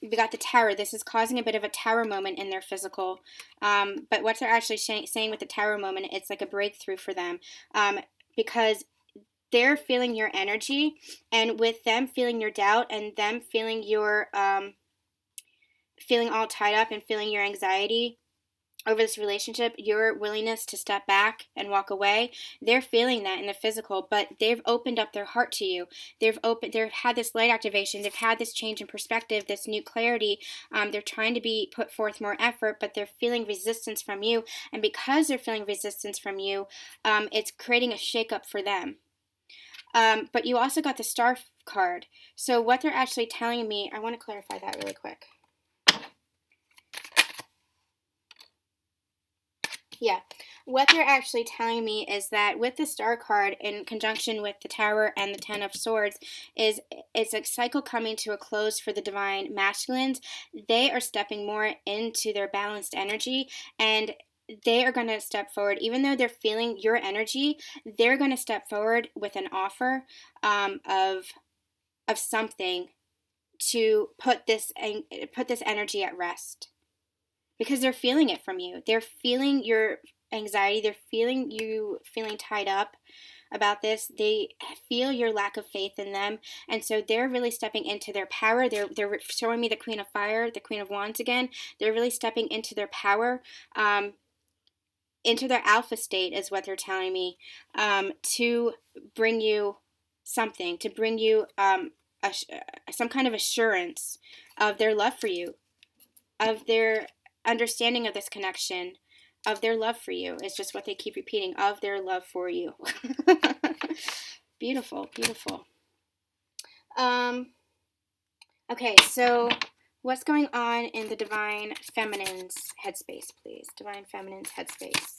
We got the Tower. This is causing a bit of a Tower moment in their physical. But what they're actually saying with the Tower moment, it's like a breakthrough for them. Because they're feeling your energy, and with them feeling your doubt and them feeling your feeling all tied up and feeling your anxiety over this relationship, your willingness to step back and walk away, they're feeling that in the physical, but they've opened up their heart to you. They've had this light activation. They've had this change in perspective, this new clarity. They're trying to put forth more effort, but they're feeling resistance from you. And because they're feeling resistance from you, it's creating a shakeup for them. But you also got the Star card. So what they're actually telling me, I want to clarify that really quick. Yeah, what they're actually telling me is that with the Star card in conjunction with the Tower and the Ten of Swords, it's a cycle coming to a close for the divine masculines. They are stepping more into their balanced energy, and they are going to step forward. Even though they're feeling your energy, they're going to step forward with an offer of something to put this energy at rest. Because they're feeling it from you. They're feeling your anxiety. They're feeling you feeling tied up about this. They feel your lack of faith in them. And so they're really stepping into their power. They're showing me the Queen of Fire, the Queen of Wands again. They're really stepping into their power, into their alpha state is what they're telling me, to bring you something, to bring you some kind of assurance of their love for you, of their understanding of this connection, of their love for you. It's just what they keep repeating, of their love for you. Beautiful, beautiful. Okay, so what's going on in the Divine Feminine's headspace, please? Divine Feminine's headspace.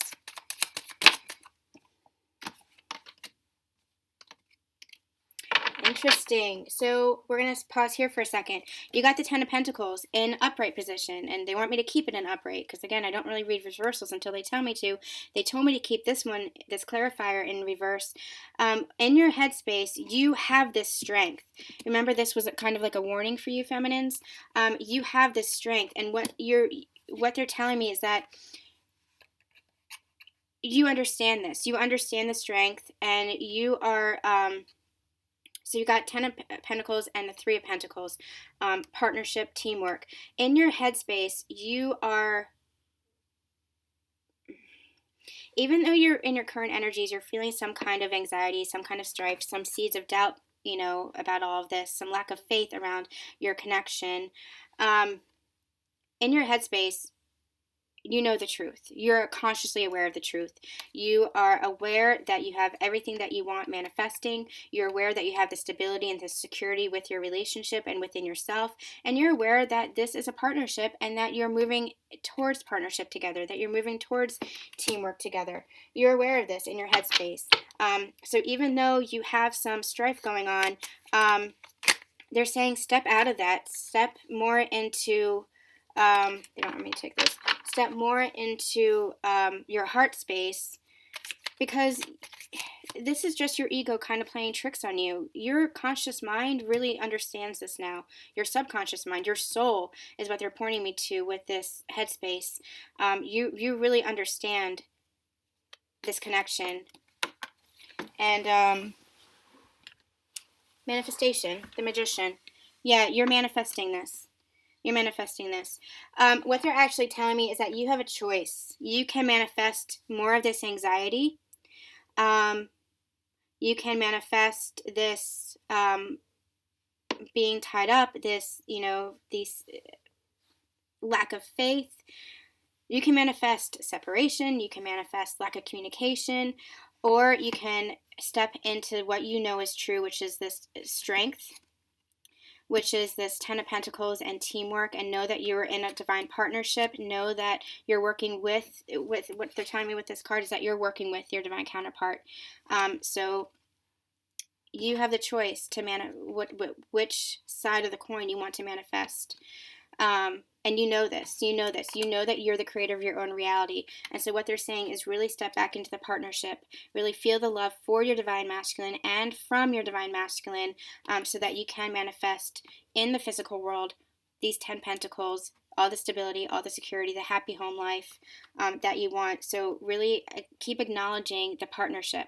Interesting. So we're going to pause here for a second. You got the Ten of Pentacles in upright position, and they want me to keep it in upright because, again, I don't really read reversals until they tell me to. They told me to keep this one, this clarifier, in reverse. In your headspace, you have this strength. Remember, this was kind of like a warning for you, feminines. You have this strength, and what they're telling me is that you understand this. You understand the strength, and you are... So you got Ten of Pentacles and the Three of Pentacles, partnership, teamwork. In your headspace, you are, even though you're in your current energies, you're feeling some kind of anxiety, some kind of strife, some seeds of doubt, about all of this, some lack of faith around your connection. In your headspace, you know the truth. You're consciously aware of the truth. You are aware that you have everything that you want manifesting. You're aware that you have the stability and the security with your relationship and within yourself. And you're aware that this is a partnership and that you're moving towards partnership together, that you're moving towards teamwork together. You're aware of this in your headspace. So even though you have some strife going on, they're saying step out of that. Step more into... they don't want me to take this. Step more into your heart space, because this is just your ego kind of playing tricks on you. Your conscious mind really understands this now. Your subconscious mind, your soul, is what they're pointing me to with this headspace. You really understand this connection. And manifestation, the Magician. Yeah, you're manifesting this. You're manifesting this. What they're actually telling me is that you have a choice. You can manifest more of this anxiety. You can manifest this being tied up, this, these lack of faith. You can manifest separation. You can manifest lack of communication. Or you can step into what you know is true, which is this strength, which is this Ten of Pentacles and teamwork, and know that you're in a divine partnership. Know that you're working with what they're telling me with this card is that you're working with your divine counterpart. So you have the choice to which side of the coin you want to manifest. And you know this, you know this, you know that you're the creator of your own reality. And so what they're saying is really step back into the partnership, really feel the love for your divine masculine and from your divine masculine, so that you can manifest in the physical world these 10 pentacles, all the stability, all the security, the happy home life that you want. So really keep acknowledging the partnership.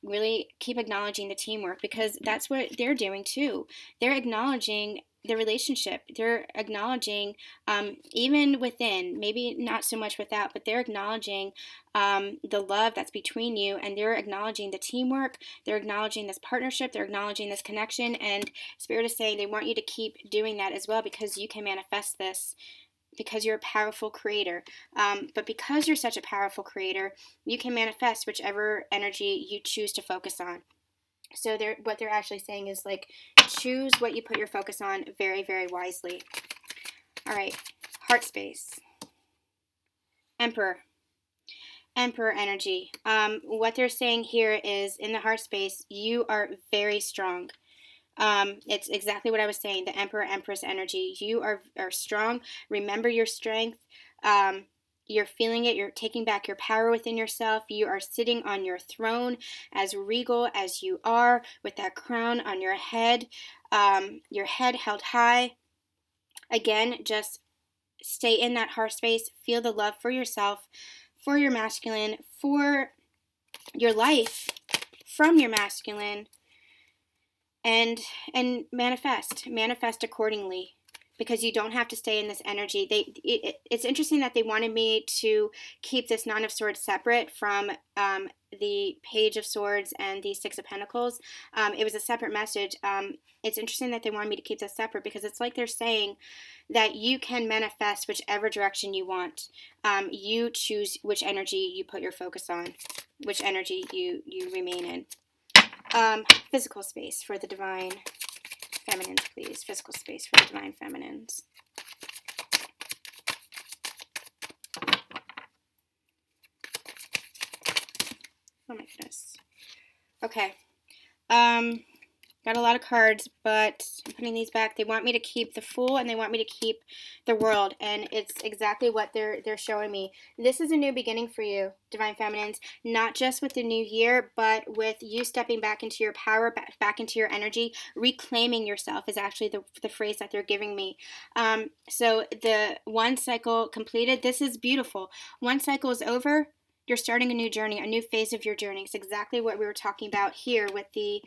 Really keep acknowledging the teamwork, because that's what they're doing too. They're acknowledging the relationship. They're acknowledging, even within, maybe not so much without, but they're acknowledging the love that's between you, and they're acknowledging the teamwork. They're acknowledging this partnership. They're acknowledging this connection, and Spirit is saying they want you to keep doing that as well, because you can manifest this, because you're a powerful creator. But because you're such a powerful creator, you can manifest whichever energy you choose to focus on. So what they're actually saying is, like, choose what you put your focus on very, very wisely. All right, heart space. Emperor energy. What they're saying here is, in the heart space, you are very strong. It's exactly what I was saying, the Emperor, Empress energy. You are strong. Remember your strength. You're feeling it. You're taking back your power within yourself. You are sitting on your throne, as regal as you are, with that crown on your head held high. Again, just stay in that heart space. Feel the love for yourself, for your masculine, for your life, from your masculine, and manifest accordingly, because you don't have to stay in this energy. It's interesting that they wanted me to keep this Nine of Swords separate from the Page of Swords and the Six of Pentacles. It was a separate message. It's interesting that they wanted me to keep this separate, because it's like they're saying that you can manifest whichever direction you want. You choose which energy you put your focus on, which energy you remain in. Physical space for the divine feminines, please. Physical space for the divine feminines. Oh my goodness. Okay. Got a lot of cards, but I'm putting these back. They want me to keep the Fool, and they want me to keep the World, and it's exactly what they're showing me. This is a new beginning for you, divine feminines, not just with the new year, but with you stepping back into your power, back into your energy. Reclaiming yourself is actually the phrase that they're giving me. So the one cycle completed. This is beautiful. One cycle is over. You're starting a new journey, a new phase of your journey. It's exactly what we were talking about here with the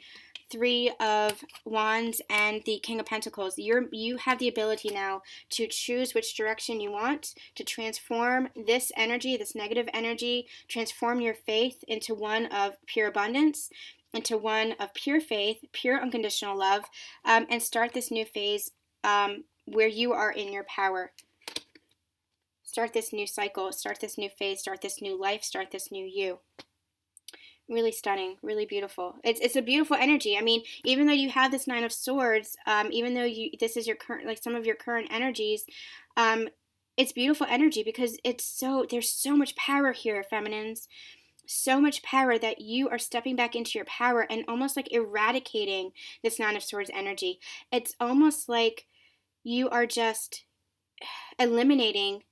Three of Wands and the King of Pentacles. You have the ability now to choose which direction you want, to transform this energy, this negative energy, transform your faith into one of pure abundance, into one of pure faith, pure unconditional love, and start this new phase where you are in your power. Start this new cycle, start this new phase, start this new life, start this new you. Really stunning, really beautiful. It's a beautiful energy. I mean, even though you have this Nine of Swords, even though this is your current, like some of your current energies, it's beautiful energy, because there's so much power here, feminines. So much power that you are stepping back into your power and almost like eradicating this Nine of Swords energy. It's almost like you are just eliminating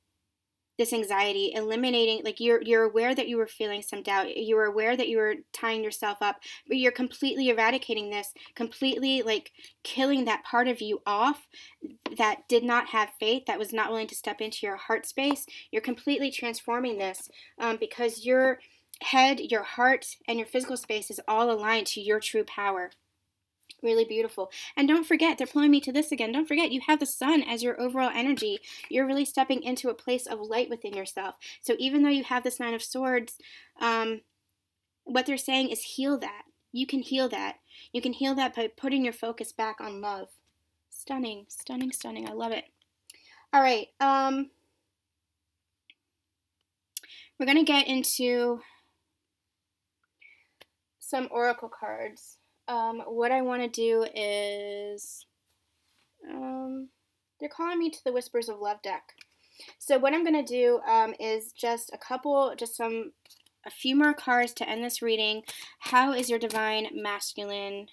this anxiety, eliminating, like you're aware that you were feeling some doubt, you were aware that you were tying yourself up, but you're completely eradicating this, completely like killing that part of you off that did not have faith, that was not willing to step into your heart space. You're completely transforming this because your head, your heart, and your physical space is all aligned to your true power. Really beautiful. And don't forget, they're pulling me to this again. Don't forget, you have the sun as your overall energy. You're really stepping into a place of light within yourself. So even though you have this Nine of Swords, what they're saying is heal that. You can heal that. You can heal that by putting your focus back on love. Stunning, stunning, stunning. I love it. All right. We're going to get into some oracle cards. What I want to do is, they're calling me to the Whispers of Love deck. So what I'm going to do is just a few more cards to end this reading. How is your divine masculine?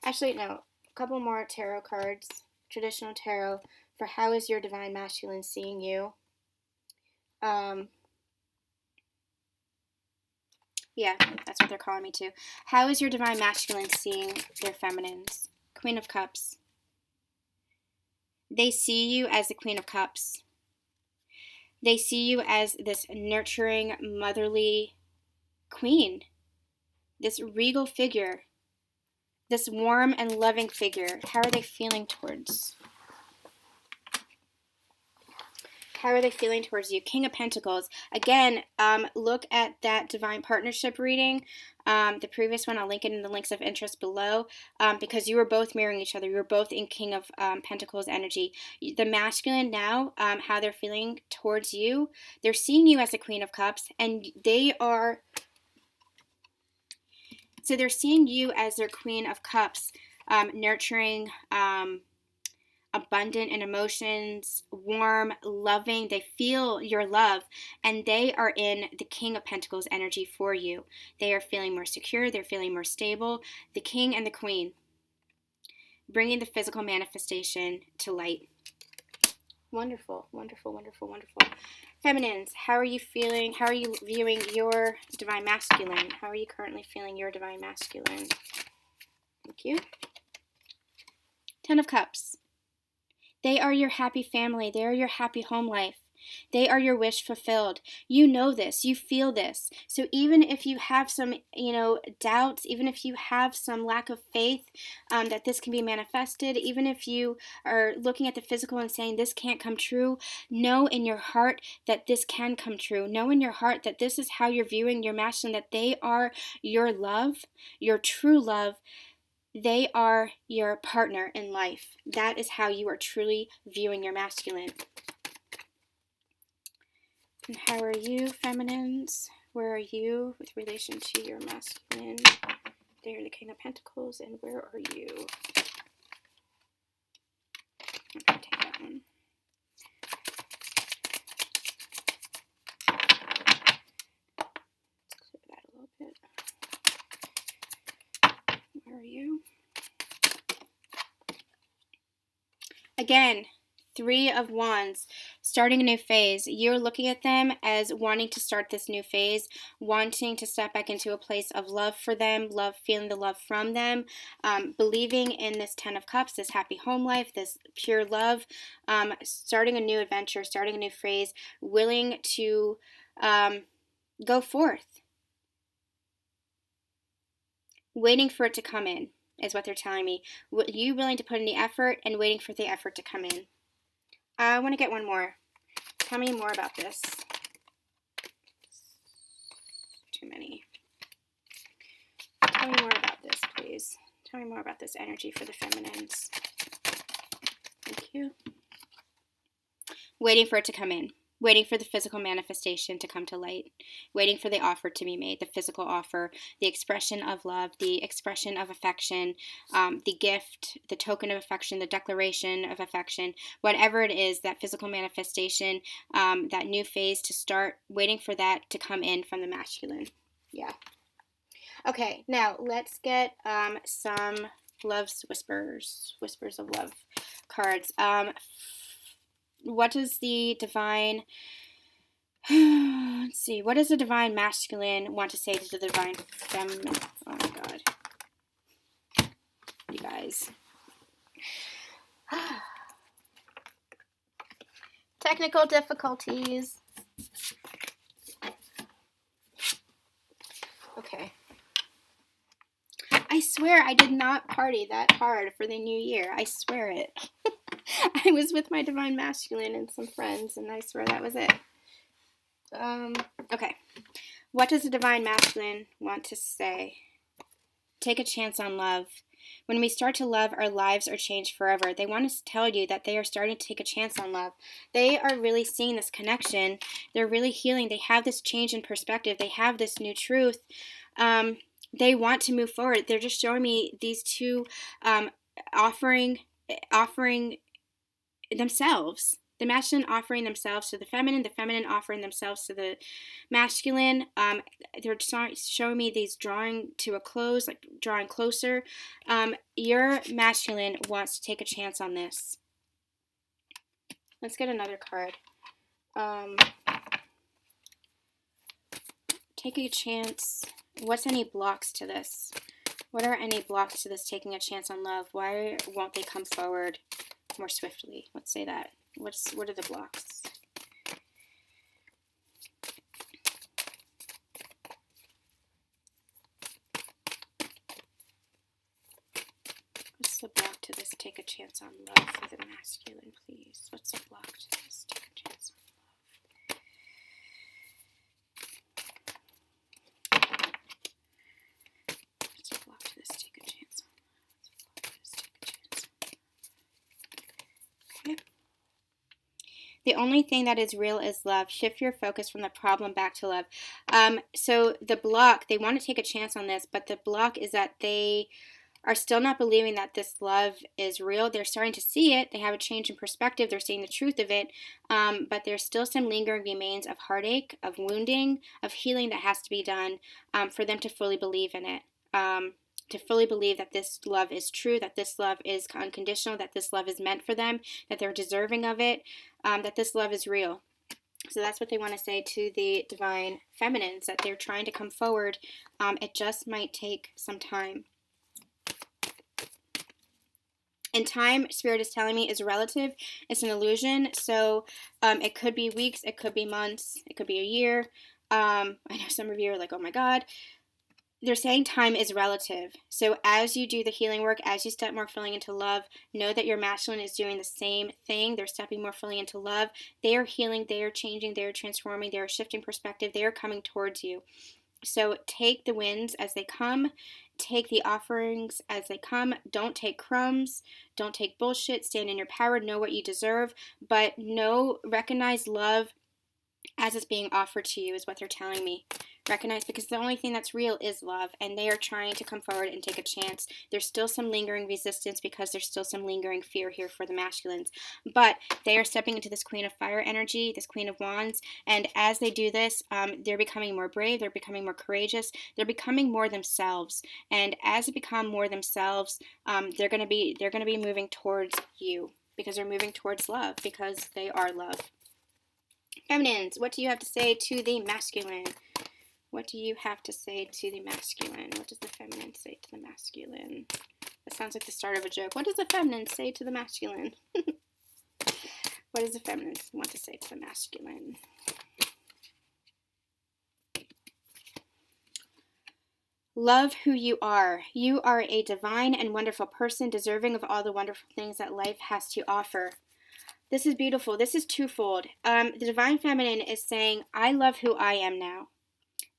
Actually, no, a couple more tarot cards. traditional tarot for how is your divine masculine seeing you. Yeah, that's what they're calling me to. How is your divine masculine seeing their feminines? Queen of Cups. They see you as the Queen of Cups. They see you as this nurturing, motherly queen, this regal figure, this warm and loving figure. How are they feeling towards? How are they feeling towards you? King of Pentacles. Again, look at that divine partnership reading. The previous one, I'll link it in the links of interest below, because you were both mirroring each other. You were both in King of Pentacles energy. The masculine now, how they're feeling towards you, they're seeing you as a Queen of Cups, and they are, so they're seeing you as their Queen of Cups, nurturing, abundant in emotions, warm, loving. They feel your love, and they are in the King of Pentacles energy for you. They are feeling more secure. They're feeling more stable. The King and the Queen, bringing the physical manifestation to light. Wonderful, wonderful, wonderful, wonderful. Feminines, how are you feeling? How are you viewing your divine masculine? How are you currently feeling your divine masculine? Thank you. Ten of Cups. They are your happy family. They are your happy home life. They are your wish fulfilled. You know this. You feel this. So even if you have some, doubts, even if you have some lack of faith that this can be manifested, even if you are looking at the physical and saying this can't come true, know in your heart that this can come true. Know in your heart that this is how you're viewing your masculine, that they are your love, your true love. They are your partner in life. That is how you are truly viewing your masculine. And how are you, feminines? Where are you with relation to your masculine? They are the King of Pentacles, and where are you? I'm going to take that one. Let's clear that a little bit. Where are you? Again, Three of Wands, starting a new phase. You're looking at them as wanting to start this new phase, wanting to step back into a place of love for them, love, feeling the love from them, believing in this Ten of Cups, this happy home life, this pure love, starting a new adventure, starting a new phase, willing to go forth, waiting for it to come in, is what they're telling me. You willing to put in the effort and waiting for the effort to come in. I want to get one more. Tell me more about this. Too many. Tell me more about this, please. Tell me more about this energy for the feminines. Thank you. Waiting for it to come in. Waiting for the physical manifestation to come to light. Waiting for the offer to be made, the physical offer, the expression of love, the expression of affection, the gift, the token of affection, the declaration of affection, whatever it is, that physical manifestation, that new phase to start, waiting for that to come in from the masculine. Yeah. Okay, now let's get some love's whispers of love cards. What does the divine, let's see, what does the divine masculine want to say to the divine feminine? Oh my God. You guys. Technical difficulties. Okay. I swear I did not party that hard for the new year. I swear it. I was with my divine masculine and some friends, and I swear that was it. Okay. What does the divine masculine want to say? Take a chance on love. When we start to love, our lives are changed forever. They want to tell you that they are starting to take a chance on love. They are really seeing this connection. They're really healing. They have this change in perspective. They have this new truth. They want to move forward. They're just showing me these two offering themselves. The masculine offering themselves to the feminine offering themselves to the masculine. They're showing me these drawing to a close, like drawing closer. Your masculine wants to take a chance on this. Let's get another card. Take a chance. What's any blocks to this? What are any blocks to this taking a chance on love? Why won't they come forward more swiftly? Let's say that. What are the blocks? What's the block to this take a chance on love for the masculine, please? What's the block to this take a chance on love? What's the block to this take a chance on love? What's the block to this take a chance on love? Okay. The only thing that is real is love. Shift your focus from the problem back to love. So the block, they want to take a chance on this, but the block is that they are still not believing that this love is real. They're starting to see it. They have a change in perspective. They're seeing the truth of it. But there's still some lingering remains of heartache, of wounding, of healing that has to be done for them to fully believe in it. To fully believe that this love is true, that this love is unconditional, that this love is meant for them, that they're deserving of it, that this love is real. So that's what they want to say to the divine feminines, that they're trying to come forward. It just might take some time. And time, Spirit is telling me, is relative. It's an illusion. So it could be weeks, it could be months, it could be a year. I know some of you are like, oh my God. They're saying time is relative. So as you do the healing work, as you step more fully into love, know that your masculine is doing the same thing. They're stepping more fully into love. They are healing. They are changing. They are transforming. They are shifting perspective. They are coming towards you. So take the wins as they come. Take the offerings as they come. Don't take crumbs. Don't take bullshit. Stand in your power. Know what you deserve. But recognize love as it's being offered to you is what they're telling me. Recognize, because the only thing that's real is love, and they are trying to come forward and take a chance. There's still some lingering resistance because there's still some lingering fear here for the masculines, but they are stepping into this Queen of Fire energy, this Queen of Wands, and as they do this, they're becoming more brave, they're becoming more courageous, they're becoming more themselves, and as they become more themselves, they're going to be moving towards you, because they're moving towards love, because they are love. Feminines, what do you have to say to the masculine? What do you have to say to the masculine? What does the feminine say to the masculine? That sounds like the start of a joke. What does the feminine say to the masculine? What does the feminine want to say to the masculine? Love who you are. You are a divine and wonderful person, deserving of all the wonderful things that life has to offer. This is beautiful. This is twofold. The divine feminine is saying, I love who I am now.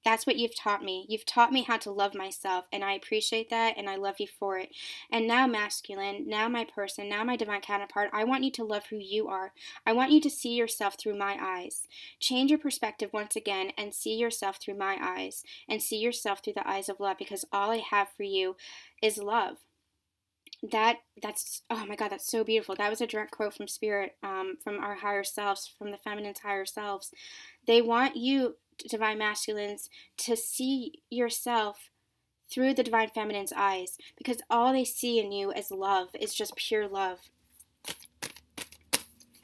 That's what you've taught me. You've taught me how to love myself, and I appreciate that, and I love you for it. And now, masculine, now my person, now my divine counterpart, I want you to love who you are. I want you to see yourself through my eyes. Change your perspective once again and see yourself through my eyes, and see yourself through the eyes of love, because all I have for you is love. That's oh my God, that's so beautiful. That was a direct quote from Spirit, from our higher selves, from the feminine's higher selves. They want you, divine masculines, to see yourself through the divine feminine's eyes, because all they see in you is love, is just pure love.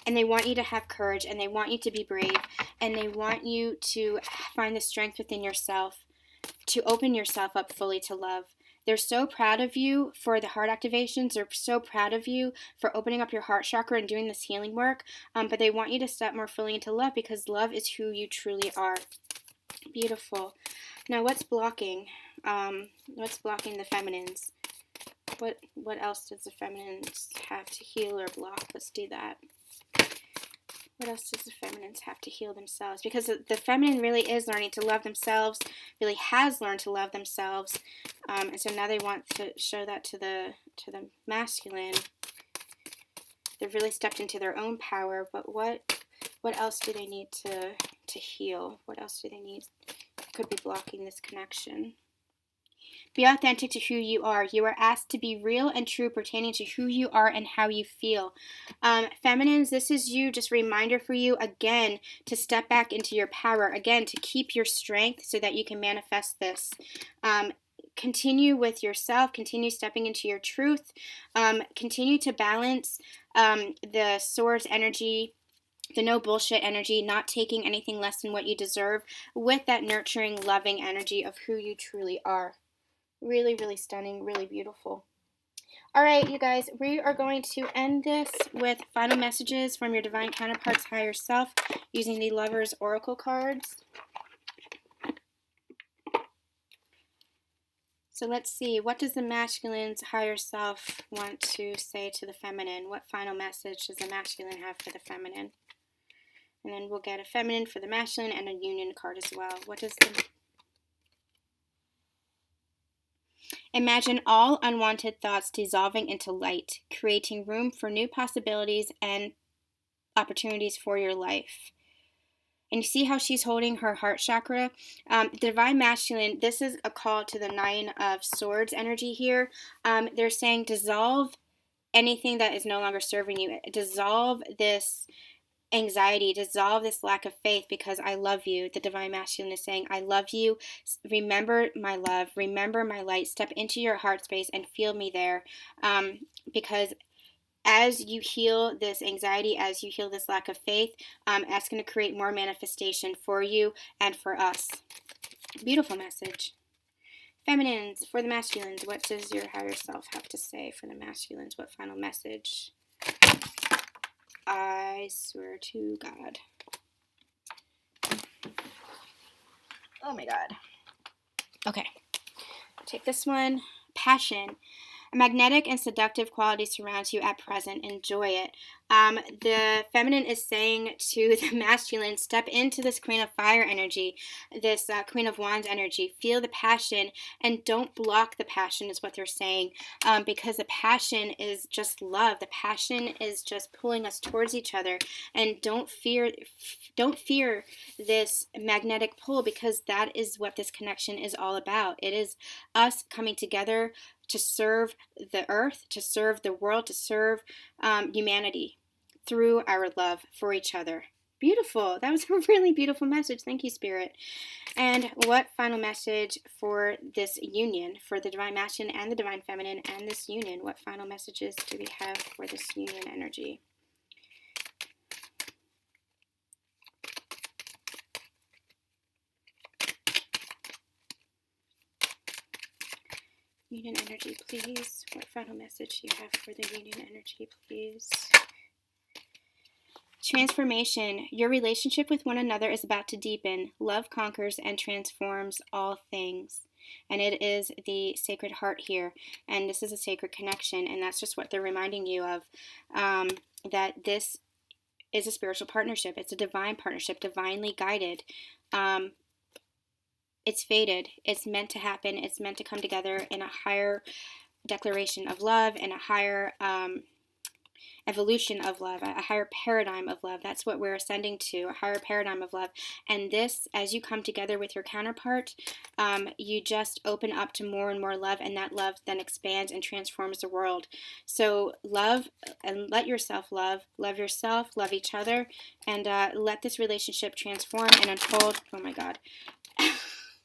And they want you to have courage, and they want you to be brave, and they want you to find the strength within yourself to open yourself up fully to love. They're so proud of you for the heart activations. They're so proud of you for opening up your heart chakra and doing this healing work. But they want you to step more fully into love, because love is who you truly are. Beautiful. Now, what's blocking? What's blocking the feminines? What else does the feminines have to heal or block? Let's do that. What else does the feminines have to heal themselves? Because the feminine really is learning to love themselves, really has learned to love themselves. And so now they want to show that to the masculine. They've really stepped into their own power, but what else do they need to heal? What else do they need? Could be blocking this connection. Be authentic to who you are. You are asked to be real and true pertaining to who you are and how you feel. Feminines, this is you, just a reminder for you, again, to step back into your power, again, to keep your strength so that you can manifest this. Continue with yourself. Continue stepping into your truth. Continue to balance the source energy the no bullshit energy, not taking anything less than what you deserve, with that nurturing, loving energy of who you truly are. Really, really stunning, really beautiful. All right, you guys, we are going to end this with final messages from your divine counterparts, higher self, using the Lover's Oracle cards. So let's see, what does the masculine's higher self want to say to the feminine? What final message does the masculine have for the feminine? And then we'll get a feminine for the masculine and a union card as well. What does the... Imagine all unwanted thoughts dissolving into light, creating room for new possibilities and opportunities for your life. And you see how she's holding her heart chakra? The divine masculine, this is a call to the 9 of Swords energy here. They're saying dissolve anything that is no longer serving you. Dissolve this anxiety, dissolve this lack of faith, because I love you. The divine masculine is saying, I love you. Remember my love. Remember my light. Step into your heart space and feel me there. Because as you heal this anxiety, as you heal this lack of faith, that's going to create more manifestation for you and for us. Beautiful message. Feminines, for the masculines, what does your higher self have to say for the masculines? What final message? I swear to God. Oh my God. Okay. Take this one. Passion. A magnetic and seductive quality surrounds you at present. Enjoy it. The feminine is saying to the masculine, step into this Queen of Fire energy, this Queen of Wands energy. Feel the passion and don't block the passion is what they're saying, because the passion is just love. The passion is just pulling us towards each other, and don't fear this magnetic pull, because that is what this connection is all about. It is us coming together to serve the earth, to serve the world, to serve humanity through our love for each other. Beautiful. That was a really beautiful message. Thank you, Spirit. And what final message for this union, for the divine masculine and the divine feminine and this union? What final messages do we have for this union energy? Union energy, please. What final message do you have for the union energy, please? Transformation. Your relationship with one another is about to deepen. Love conquers and transforms all things. And it is the Sacred Heart here. And this is a sacred connection. And that's just what they're reminding you of. That this is a spiritual partnership. It's a divine partnership, divinely guided. It's fated. It's meant to happen. It's meant to come together in a higher declaration of love and a higher evolution of love, a higher paradigm of love. That's what we're ascending to, a higher paradigm of love. And this, as you come together with your counterpart, you just open up to more and more love, and that love then expands and transforms the world. So love and let yourself love yourself, love each other, and let this relationship transform and unfold. Oh my God.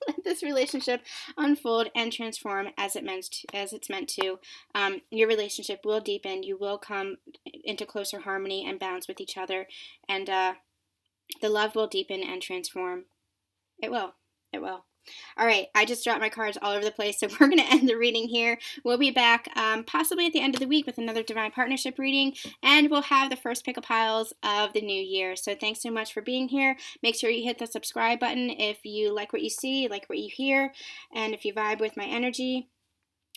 Let this relationship unfold and transform as it's meant to. Your relationship will deepen. You will come into closer harmony and balance with each other, and the love will deepen and transform. It will. It will. All right, I just dropped my cards all over the place, so we're going to end the reading here. We'll be back possibly at the end of the week with another Divine Partnership reading, and we'll have the first pick of piles of the new year. So thanks so much for being here. Make sure you hit the subscribe button if you like what you see, like what you hear, and if you vibe with my energy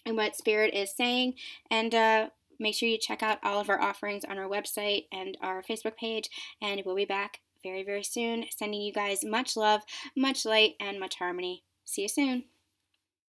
and what Spirit is saying. And make sure you check out all of our offerings on our website and our Facebook page, and we'll be back very, very soon, sending you guys much love, much light, and much harmony. See you soon.